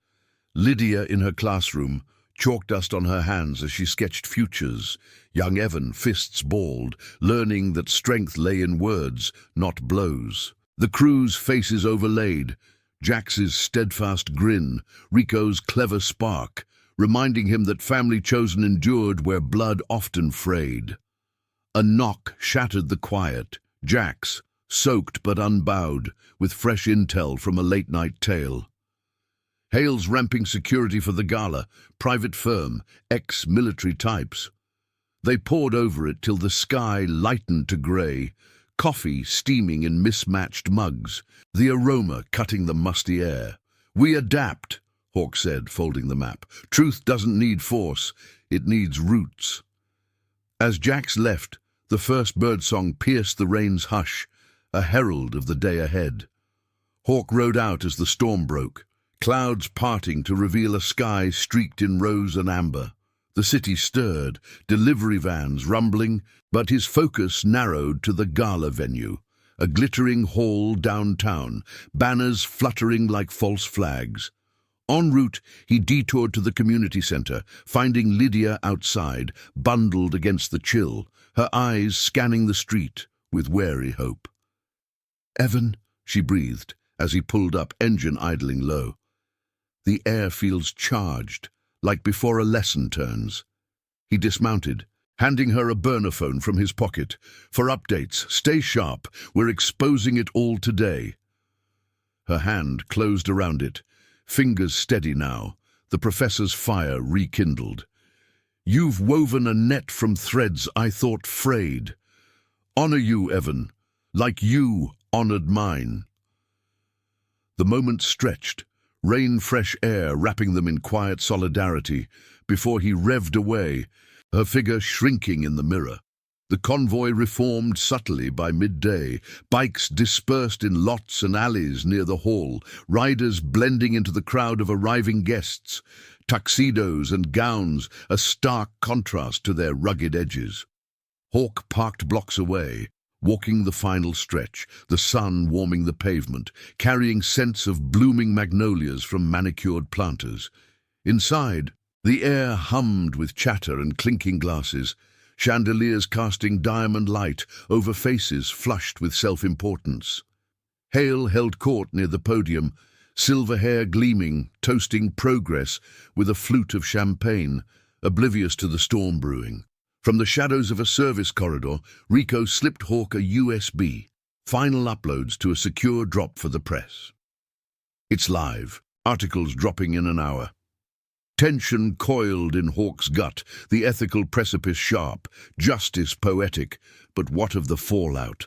Lydia in her classroom, chalk dust on her hands as she sketched futures. Young Evan, fists balled, learning that strength lay in words, not blows. The crew's faces overlaid, Jax's steadfast grin, Rico's clever spark, reminding him that family chosen endured where blood often frayed. A knock shattered the quiet. Jax, soaked but unbowed, with fresh intel from a late-night tale. Hale's ramping security for the gala, private firm, ex-military types. They pored over it till the sky lightened to grey, coffee steaming in mismatched mugs, the aroma cutting the musty air. "We adapt," Hawke said, folding the map. "Truth doesn't need force, it needs roots." As Jax left, the first birdsong pierced the rain's hush, a herald of the day ahead. Hawke rode out as the storm broke, clouds parting to reveal a sky streaked in rose and amber. The city stirred, delivery vans rumbling, but his focus narrowed to the gala venue, a glittering hall downtown, banners fluttering like false flags. En route, he detoured to the community center, finding Lydia outside, bundled against the chill, her eyes scanning the street with wary hope. "Evan," she breathed, as he pulled up, engine idling low. The air feels charged, like before a lesson turns. He dismounted, handing her a burner phone from his pocket. "For updates, stay sharp, we're exposing it all today." Her hand closed around it, fingers steady now, the professor's fire rekindled. "You've woven a net from threads I thought frayed. Honor you, Evan, like you honored mine." The moment stretched, rain-fresh air wrapping them in quiet solidarity, before he revved away, her figure shrinking in the mirror. The convoy reformed subtly by midday, bikes dispersed in lots and alleys near the hall, riders blending into the crowd of arriving guests, tuxedos and gowns a stark contrast to their rugged edges. Hawke parked blocks away, walking the final stretch, the sun warming the pavement, carrying scents of blooming magnolias from manicured planters. Inside, the air hummed with chatter and clinking glasses, chandeliers casting diamond light over faces flushed with self-importance. Hale held court near the podium, silver hair gleaming, toasting progress with a flute of champagne, oblivious to the storm brewing. From the shadows of a service corridor, Rico slipped Hawke a USB, final uploads to a secure drop for the press. "It's live, articles dropping in an hour." Tension coiled in Hawke's gut, the ethical precipice sharp, justice poetic, but what of the fallout?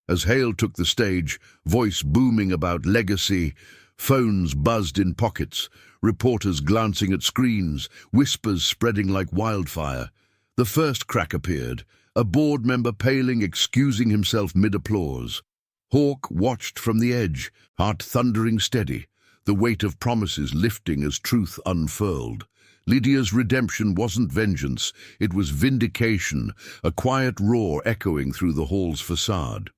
As Hale took the stage, voice booming about legacy, phones buzzed in pockets, reporters glancing at screens, whispers spreading like wildfire. The first crack appeared, a board member paling, excusing himself mid-applause. Hawke watched from the edge, heart thundering steady, the weight of promises lifting as truth unfurled. Lydia's redemption wasn't vengeance, it was vindication, a quiet roar echoing through the hall's facade.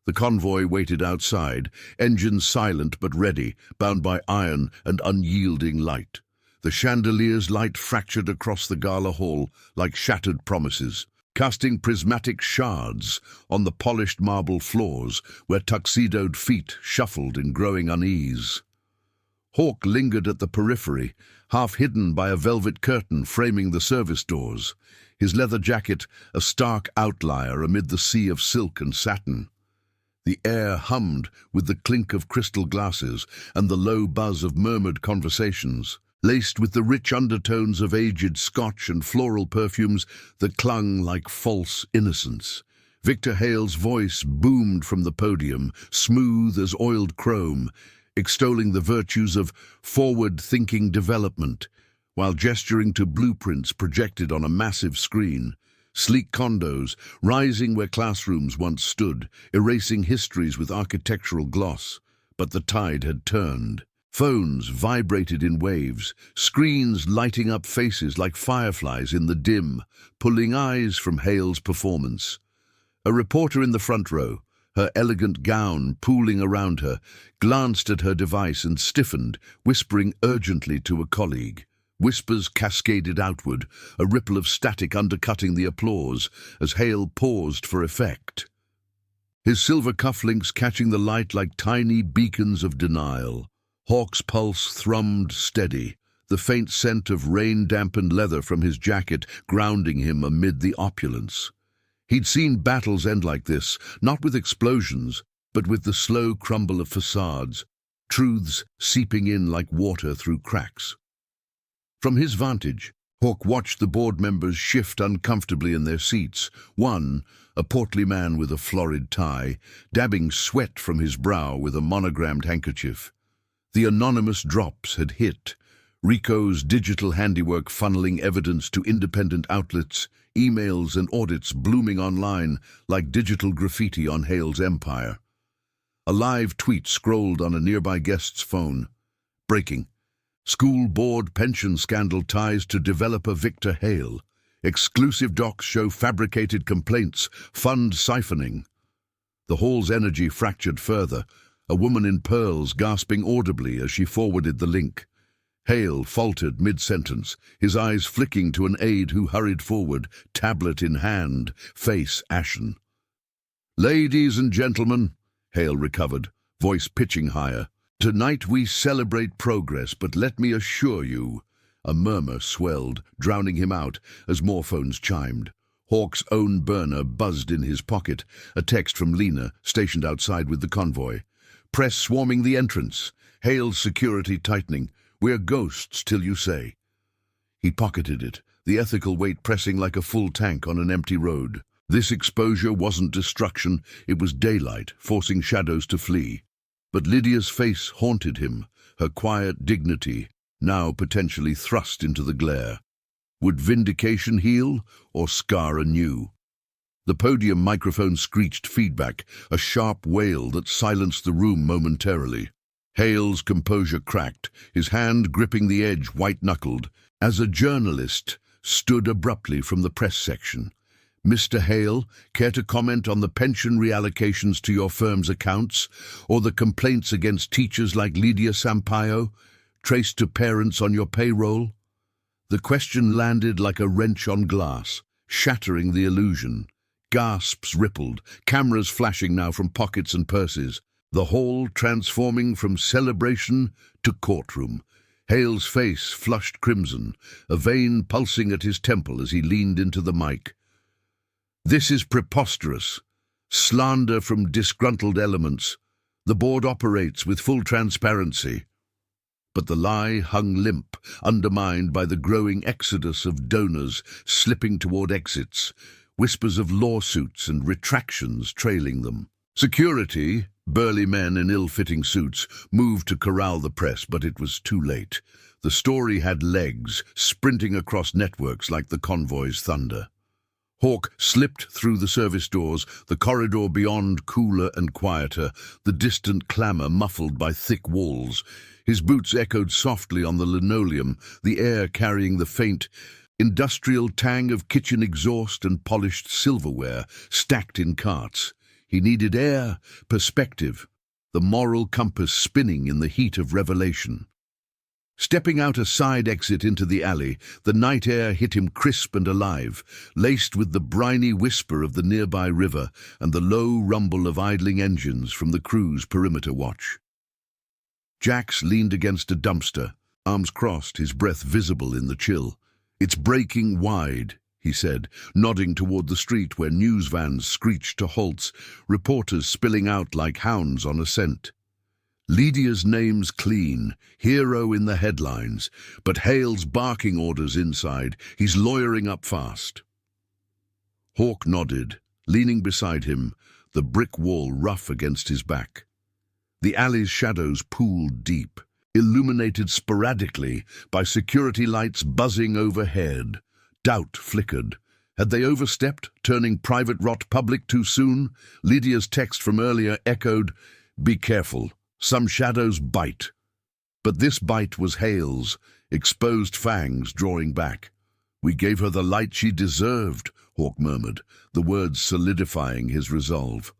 The convoy waited outside, engines silent but ready, bound by iron and unyielding light. The chandelier's light fractured across the gala hall like shattered promises, casting prismatic shards on the polished marble floors where tuxedoed feet shuffled in growing unease. Hawke lingered at the periphery, half hidden by a velvet curtain framing the service doors, his leather jacket a stark outlier amid the sea of silk and satin. The air hummed with the clink of crystal glasses and the low buzz of murmured conversations, laced with the rich undertones of aged Scotch and floral perfumes that clung like false innocence. Victor Hale's voice boomed from the podium, smooth as oiled chrome, extolling the virtues of forward-thinking development, while gesturing to blueprints projected on a massive screen. Sleek condos, rising where classrooms once stood, erasing histories with architectural gloss. But the tide had turned. Phones vibrated in waves, screens lighting up faces like fireflies in the dim, pulling eyes from Hale's performance. A reporter in the front row, her elegant gown pooling around her, glanced at her device and stiffened, whispering urgently to a colleague. Whispers cascaded outward, a ripple of static undercutting the applause as Hale paused for effect. His silver cufflinks catching the light like tiny beacons of denial. Hawke's pulse thrummed steady, the faint scent of rain-dampened leather from his jacket grounding him amid the opulence. He'd seen battles end like this, not with explosions, but with the slow crumble of facades, truths seeping in like water through cracks. From his vantage, Hawk watched the board members shift uncomfortably in their seats. One, a portly man with a florid tie, dabbing sweat from his brow with a monogrammed handkerchief. The anonymous drops had hit, Rico's digital handiwork funneling evidence to independent outlets, emails and audits blooming online like digital graffiti on Hale's empire. A live tweet scrolled on a nearby guest's phone. Breaking. School board pension scandal ties to developer Victor Hale. Exclusive docs show fabricated complaints, fund siphoning. The hall's energy fractured further, a woman in pearls gasping audibly as she forwarded the link. Hale faltered mid-sentence, his eyes flicking to an aide who hurried forward, tablet in hand, face ashen. "Ladies and gentlemen," Hale recovered, voice pitching higher. "Tonight we celebrate progress, but let me assure you—" A murmur swelled, drowning him out as more phones chimed. Hawk's own burner buzzed in his pocket, a text from Lena, stationed outside with the convoy. "Press swarming the entrance. Hale's security tightening. We're ghosts till you say." He pocketed it, the ethical weight pressing like a full tank on an empty road. This exposure wasn't destruction, it was daylight, forcing shadows to flee. But Lydia's face haunted him, her quiet dignity, now potentially thrust into the glare. Would vindication heal, or scar anew? The podium microphone screeched feedback, a sharp wail that silenced the room momentarily. Hale's composure cracked, his hand gripping the edge white-knuckled, as a journalist stood abruptly from the press section. "Mr. Hale, care to comment on the pension reallocations to your firm's accounts, or the complaints against teachers like Lydia Sampaio, traced to parents on your payroll?" The question landed like a wrench on glass, shattering the illusion. Gasps rippled, cameras flashing now from pockets and purses, the hall transforming from celebration to courtroom. Hale's face flushed crimson, a vein pulsing at his temple as he leaned into the mic. "This is preposterous. Slander from disgruntled elements. The board operates with full transparency." But the lie hung limp, undermined by the growing exodus of donors slipping toward exits, whispers of lawsuits and retractions trailing them. Security, burly men in ill-fitting suits, moved to corral the press, but it was too late. The story had legs, sprinting across networks like the convoy's thunder. Hawk slipped through the service doors, the corridor beyond cooler and quieter, the distant clamor muffled by thick walls. His boots echoed softly on the linoleum, the air carrying the faint, industrial tang of kitchen exhaust and polished silverware stacked in carts. He needed air, perspective, the moral compass spinning in the heat of revelation. Stepping out a side exit into the alley, the night air hit him crisp and alive, laced with the briny whisper of the nearby river and the low rumble of idling engines from the crew's perimeter watch. Jax leaned against a dumpster, arms crossed, his breath visible in the chill. "It's breaking wide," he said, nodding toward the street where news vans screeched to halts, reporters spilling out like hounds on a scent. Lydia's name's clean, hero in the headlines, but Hale's barking orders inside. He's lawyering up fast. Hawk nodded, leaning beside him, the brick wall rough against his back. The alley's shadows pooled deep, illuminated sporadically by security lights buzzing overhead. Doubt flickered. Had they overstepped, turning private rot public too soon? Lydia's text from earlier echoed, "Be careful. Some shadows bite." But this bite was Hale's, exposed fangs drawing back. "We gave her the light she deserved," Hawk murmured, the words solidifying his resolve.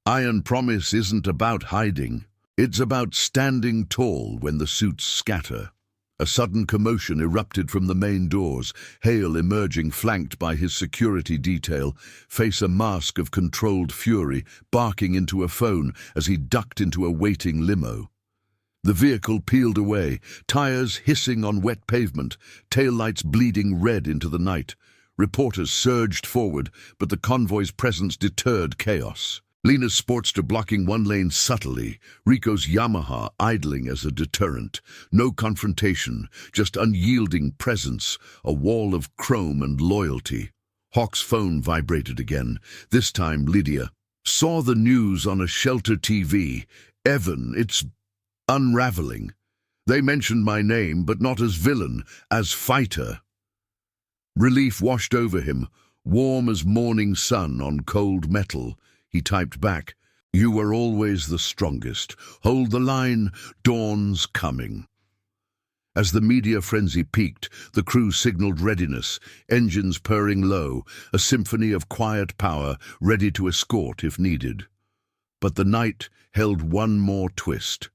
"Iron promise isn't about hiding. It's about standing tall when the suits scatter." A sudden commotion erupted from the main doors, Hale emerging flanked by his security detail, face a mask of controlled fury, barking into a phone as he ducked into a waiting limo. The vehicle peeled away, tires hissing on wet pavement, taillights bleeding red into the night. Reporters surged forward, but the convoy's presence deterred chaos. Lena's Sportster blocking one lane subtly, Rico's Yamaha idling as a deterrent. No confrontation, just unyielding presence, a wall of chrome and loyalty. Hawk's phone vibrated again. This time Lydia saw the news on a shelter TV. Evan, it's unraveling. They mentioned my name, but not as villain, as fighter. Relief washed over him, warm as morning sun on cold metal. He typed back, "You were always the strongest. Hold the line, dawn's coming." As the media frenzy peaked, the crew signaled readiness, engines purring low, a symphony of quiet power ready to escort if needed. But the night held one more twist.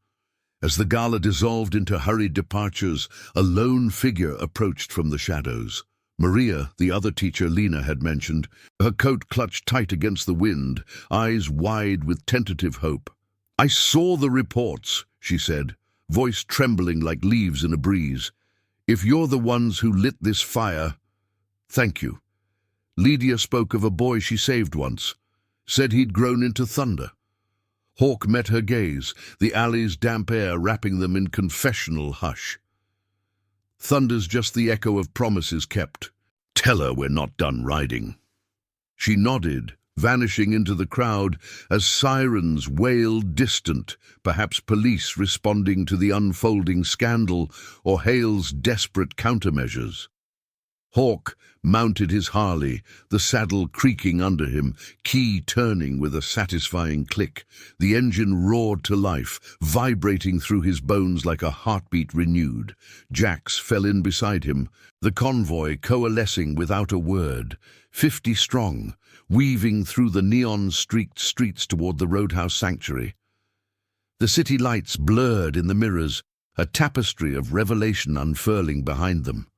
As the gala dissolved into hurried departures, a lone figure approached from the shadows. Maria, the other teacher Lena had mentioned, her coat clutched tight against the wind, eyes wide with tentative hope. "I saw the reports," she said, voice trembling like leaves in a breeze. "If you're the ones who lit this fire, thank you." Lydia spoke of a boy she saved once, said he'd grown into thunder. Hawk met her gaze, the alley's damp air wrapping them in confessional hush. "Thunder's just the echo of promises kept. Tell her we're not done riding." She nodded, vanishing into the crowd as sirens wailed distant, perhaps police responding to the unfolding scandal or Hale's desperate countermeasures. Hawk mounted his Harley, the saddle creaking under him, key turning with a satisfying click. The engine roared to life, vibrating through his bones like a heartbeat renewed. Jax fell in beside him, the convoy coalescing without a word, 50 strong, weaving through the neon-streaked streets toward the roadhouse sanctuary. The city lights blurred in the mirrors, a tapestry of revelation unfurling behind them.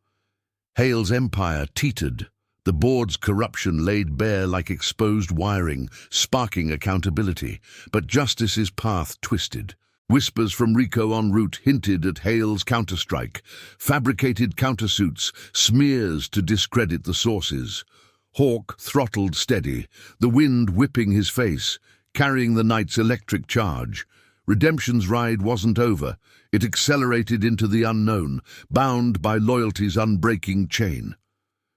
Hale's empire teetered, the board's corruption laid bare like exposed wiring, sparking accountability, but justice's path twisted. Whispers from Rico en route hinted at Hale's counterstrike, fabricated countersuits, smears to discredit the sources. Hawk throttled steady, the wind whipping his face, carrying the night's electric charge. Redemption's ride wasn't over. It accelerated into the unknown, bound by loyalty's unbreaking chain.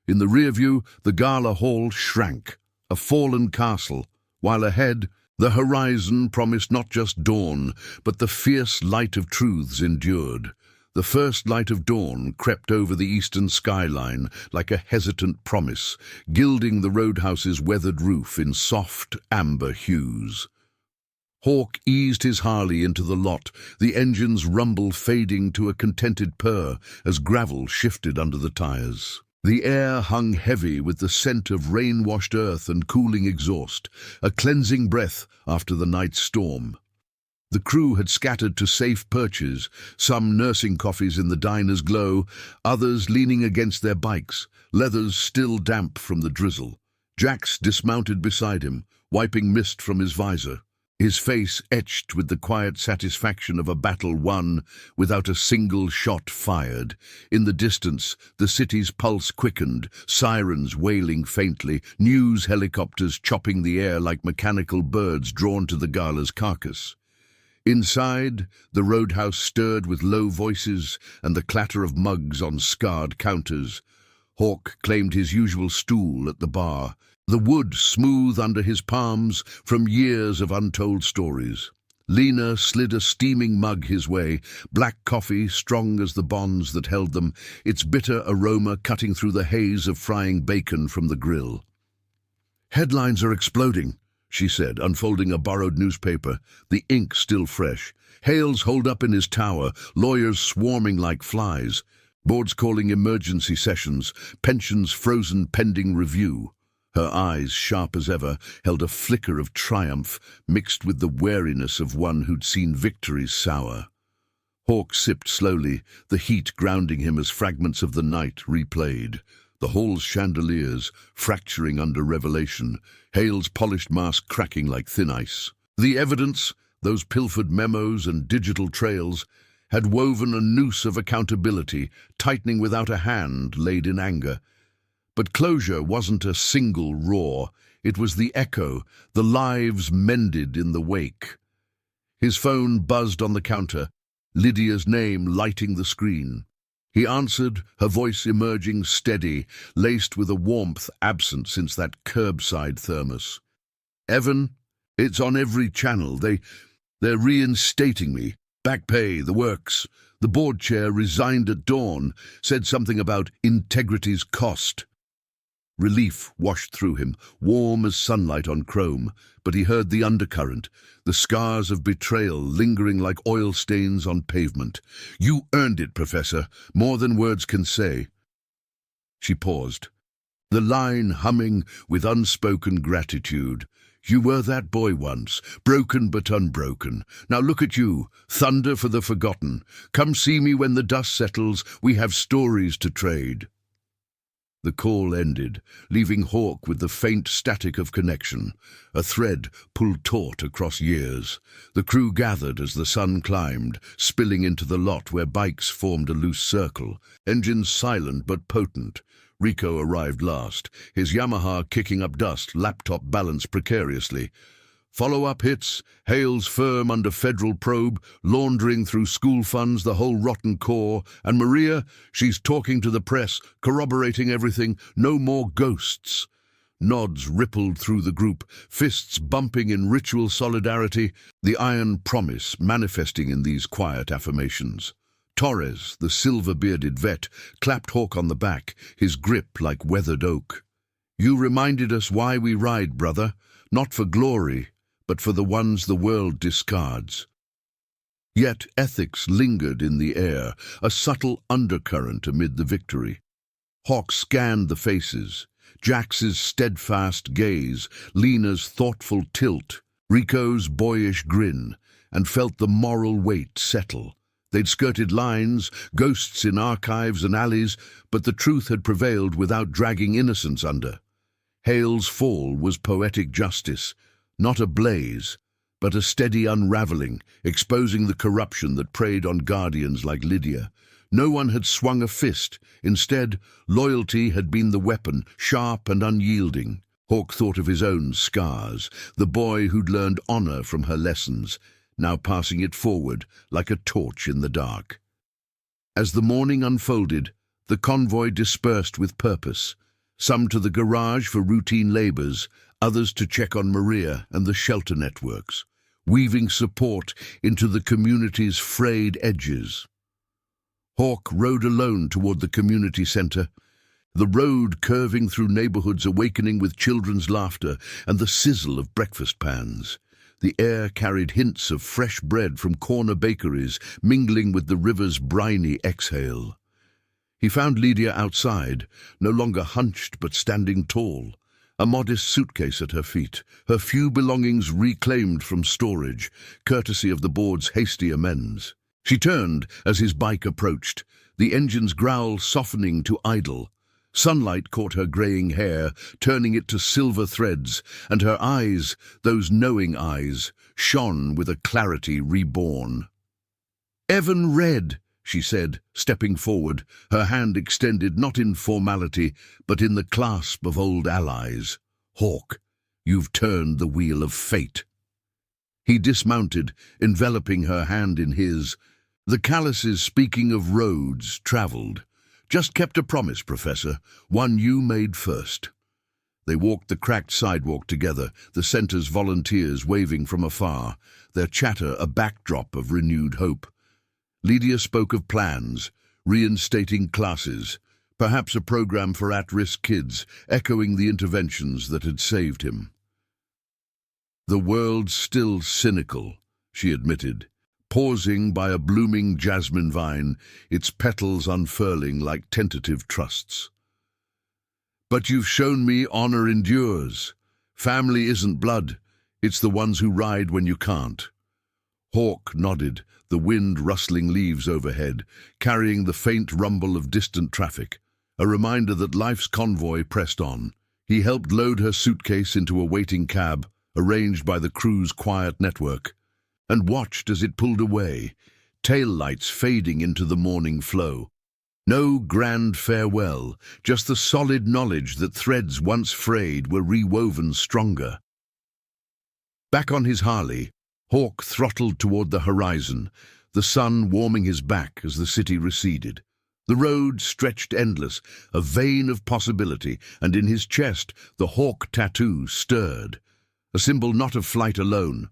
In the rear view, the gala hall shrank, a fallen castle, while ahead, the horizon promised not just dawn, but the fierce light of truths endured. The first light of dawn crept over the eastern skyline like a hesitant promise, gilding the roadhouse's weathered roof in soft amber hues. Hawk eased his Harley into the lot, the engine's rumble fading to a contented purr as gravel shifted under the tires. The air hung heavy with the scent of rain-washed earth and cooling exhaust, a cleansing breath after the night's storm. The crew had scattered to safe perches, some nursing coffees in the diner's glow, others leaning against their bikes, leathers still damp from the drizzle. Jax dismounted beside him, wiping mist from his visor, his face etched with the quiet satisfaction of a battle won without a single shot fired. In the distance, the city's pulse quickened, sirens wailing faintly, news helicopters chopping the air like mechanical birds drawn to the gala's carcass. Inside, the roadhouse stirred with low voices and the clatter of mugs on scarred counters. Hawk claimed his usual stool at the bar, the wood smooth under his palms from years of untold stories. Lena slid a steaming mug his way, black coffee strong as the bonds that held them, its bitter aroma cutting through the haze of frying bacon from the grill. "Headlines are exploding," she said, unfolding a borrowed newspaper, the ink still fresh. Hale's holed up in his tower, lawyers swarming like flies, boards calling emergency sessions, pensions frozen pending review. Her eyes, sharp as ever, held a flicker of triumph mixed with the wariness of one who'd seen victories sour. Hawk sipped slowly, the heat grounding him as fragments of the night replayed. The hall's chandeliers fracturing under revelation, Hale's polished mask cracking like thin ice. The evidence, Those pilfered memos and digital trails had woven a noose of accountability, tightening without a hand laid in anger. But closure wasn't a single roar. It was the echo, the lives mended in the wake. His phone buzzed on the counter, Lydia's name lighting the screen. He answered, her voice emerging steady, laced with a warmth absent since that curbside thermos. "Evan, it's on every channel. They're reinstating me. Back pay, the works. The board chair resigned at dawn, said something about integrity's cost." Relief washed through him, warm as sunlight on chrome, but he heard the undercurrent, the scars of betrayal lingering like oil stains on pavement. "You earned it, Professor, more than words can say." She paused, the line humming with unspoken gratitude. "You were that boy once, broken but unbroken. Now look at you, thunder for the forgotten. Come see me when the dust settles, we have stories to trade." The call ended, leaving Hawk with the faint static of connection, a thread pulled taut across years. The crew gathered as the sun climbed, spilling into the lot where bikes formed a loose circle, engines silent but potent. Rico arrived last, his Yamaha kicking up dust, laptop balanced precariously. Follow-up hits, Hale's firm under federal probe, laundering through school funds the whole rotten core, and Maria, she's talking to the press, corroborating everything, no more ghosts. Nods rippled through the group, fists bumping in ritual solidarity, the iron promise manifesting in these quiet affirmations. Torres, the silver-bearded vet, clapped Hawk on the back, his grip like weathered oak. "You reminded us why we ride, brother, not for glory, but for the ones the world discards." Yet ethics lingered in the air, a subtle undercurrent amid the victory. Hawk scanned the faces, Jax's steadfast gaze, Lena's thoughtful tilt, Rico's boyish grin, and felt the moral weight settle. They'd skirted lines, ghosts in archives and alleys, but the truth had prevailed without dragging innocence under. Hale's fall was poetic justice, not a blaze, but a steady unraveling, exposing the corruption that preyed on guardians like Lydia. No one had swung a fist. Instead, loyalty had been the weapon, sharp and unyielding. Hawk thought of his own scars, the boy who'd learned honor from her lessons, now passing it forward like a torch in the dark. As the morning unfolded, the convoy dispersed with purpose, some to the garage for routine labors, others to check on Maria and the shelter networks, weaving support into the community's frayed edges. Hawk rode alone toward the community center, the road curving through neighborhoods awakening with children's laughter and the sizzle of breakfast pans. The air carried hints of fresh bread from corner bakeries, mingling with the river's briny exhale. He found Lydia outside, no longer hunched but standing tall, a modest suitcase at her feet, her few belongings reclaimed from storage, courtesy of the board's hasty amends. She turned as his bike approached, the engine's growl softening to idle. Sunlight caught her graying hair, turning it to silver threads, and her eyes, those knowing eyes, shone with a clarity reborn. "Evan Red," she said, stepping forward, her hand extended not in formality, but in the clasp of old allies. "Hawk, you've turned the wheel of fate." He dismounted, enveloping her hand in his. The Callices, speaking of roads traveled. "Just kept a promise, Professor, one you made first." They walked the cracked sidewalk together, the center's volunteers waving from afar, their chatter a backdrop of renewed hope. Lydia spoke of plans, reinstating classes, perhaps a program for at-risk kids, echoing the interventions that had saved him. "The world's still cynical," she admitted, pausing by a blooming jasmine vine, its petals unfurling like tentative trusts. "But you've shown me honor endures. Family isn't blood, it's the ones who ride when you can't." Hawk nodded, the wind rustling leaves overhead, carrying the faint rumble of distant traffic, a reminder that life's convoy pressed on. He helped load her suitcase into a waiting cab, arranged by the crew's quiet network. and watched as it pulled away, tail lights fading into the morning flow. No grand farewell, just the solid knowledge that threads once frayed were rewoven stronger. Back on his Harley, Hawk throttled toward the horizon, the sun warming his back as the city receded. The road stretched endless, a vein of possibility, and in his chest the hawk tattoo stirred, a symbol not of flight alone,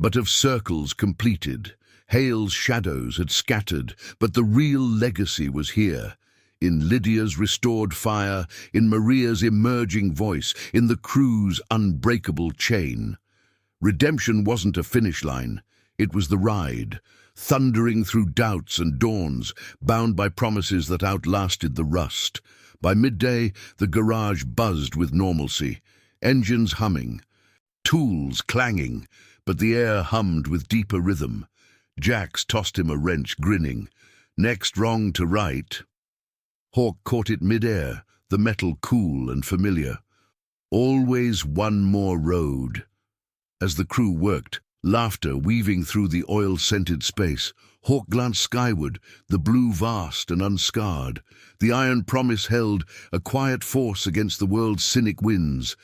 but of circles completed. Hale's shadows had scattered, but the real legacy was here, in Lydia's restored fire, in Maria's emerging voice, in the crew's unbreakable chain. Redemption wasn't a finish line, it was the ride, thundering through doubts and dawns, bound by promises that outlasted the rust. By midday, the garage buzzed with normalcy, engines humming, tools clanging, but the air hummed with deeper rhythm. Jax tossed him a wrench, grinning. Next wrong to right. Hawk caught it mid-air, the metal cool and familiar. Always one more road. As the crew worked, laughter weaving through the oil-scented space, Hawk glanced skyward, the blue vast and unscarred. The iron promise held, a quiet force against the world's cynic winds,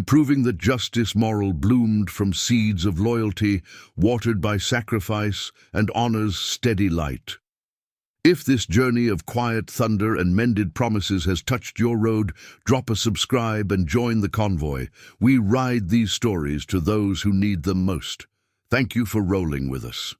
proving that justice moral bloomed from seeds of loyalty, watered by sacrifice and honor's steady light. If this journey of quiet thunder and mended promises has touched your road, drop a subscribe and join the convoy. We ride these stories to those who need them most. Thank you for rolling with us.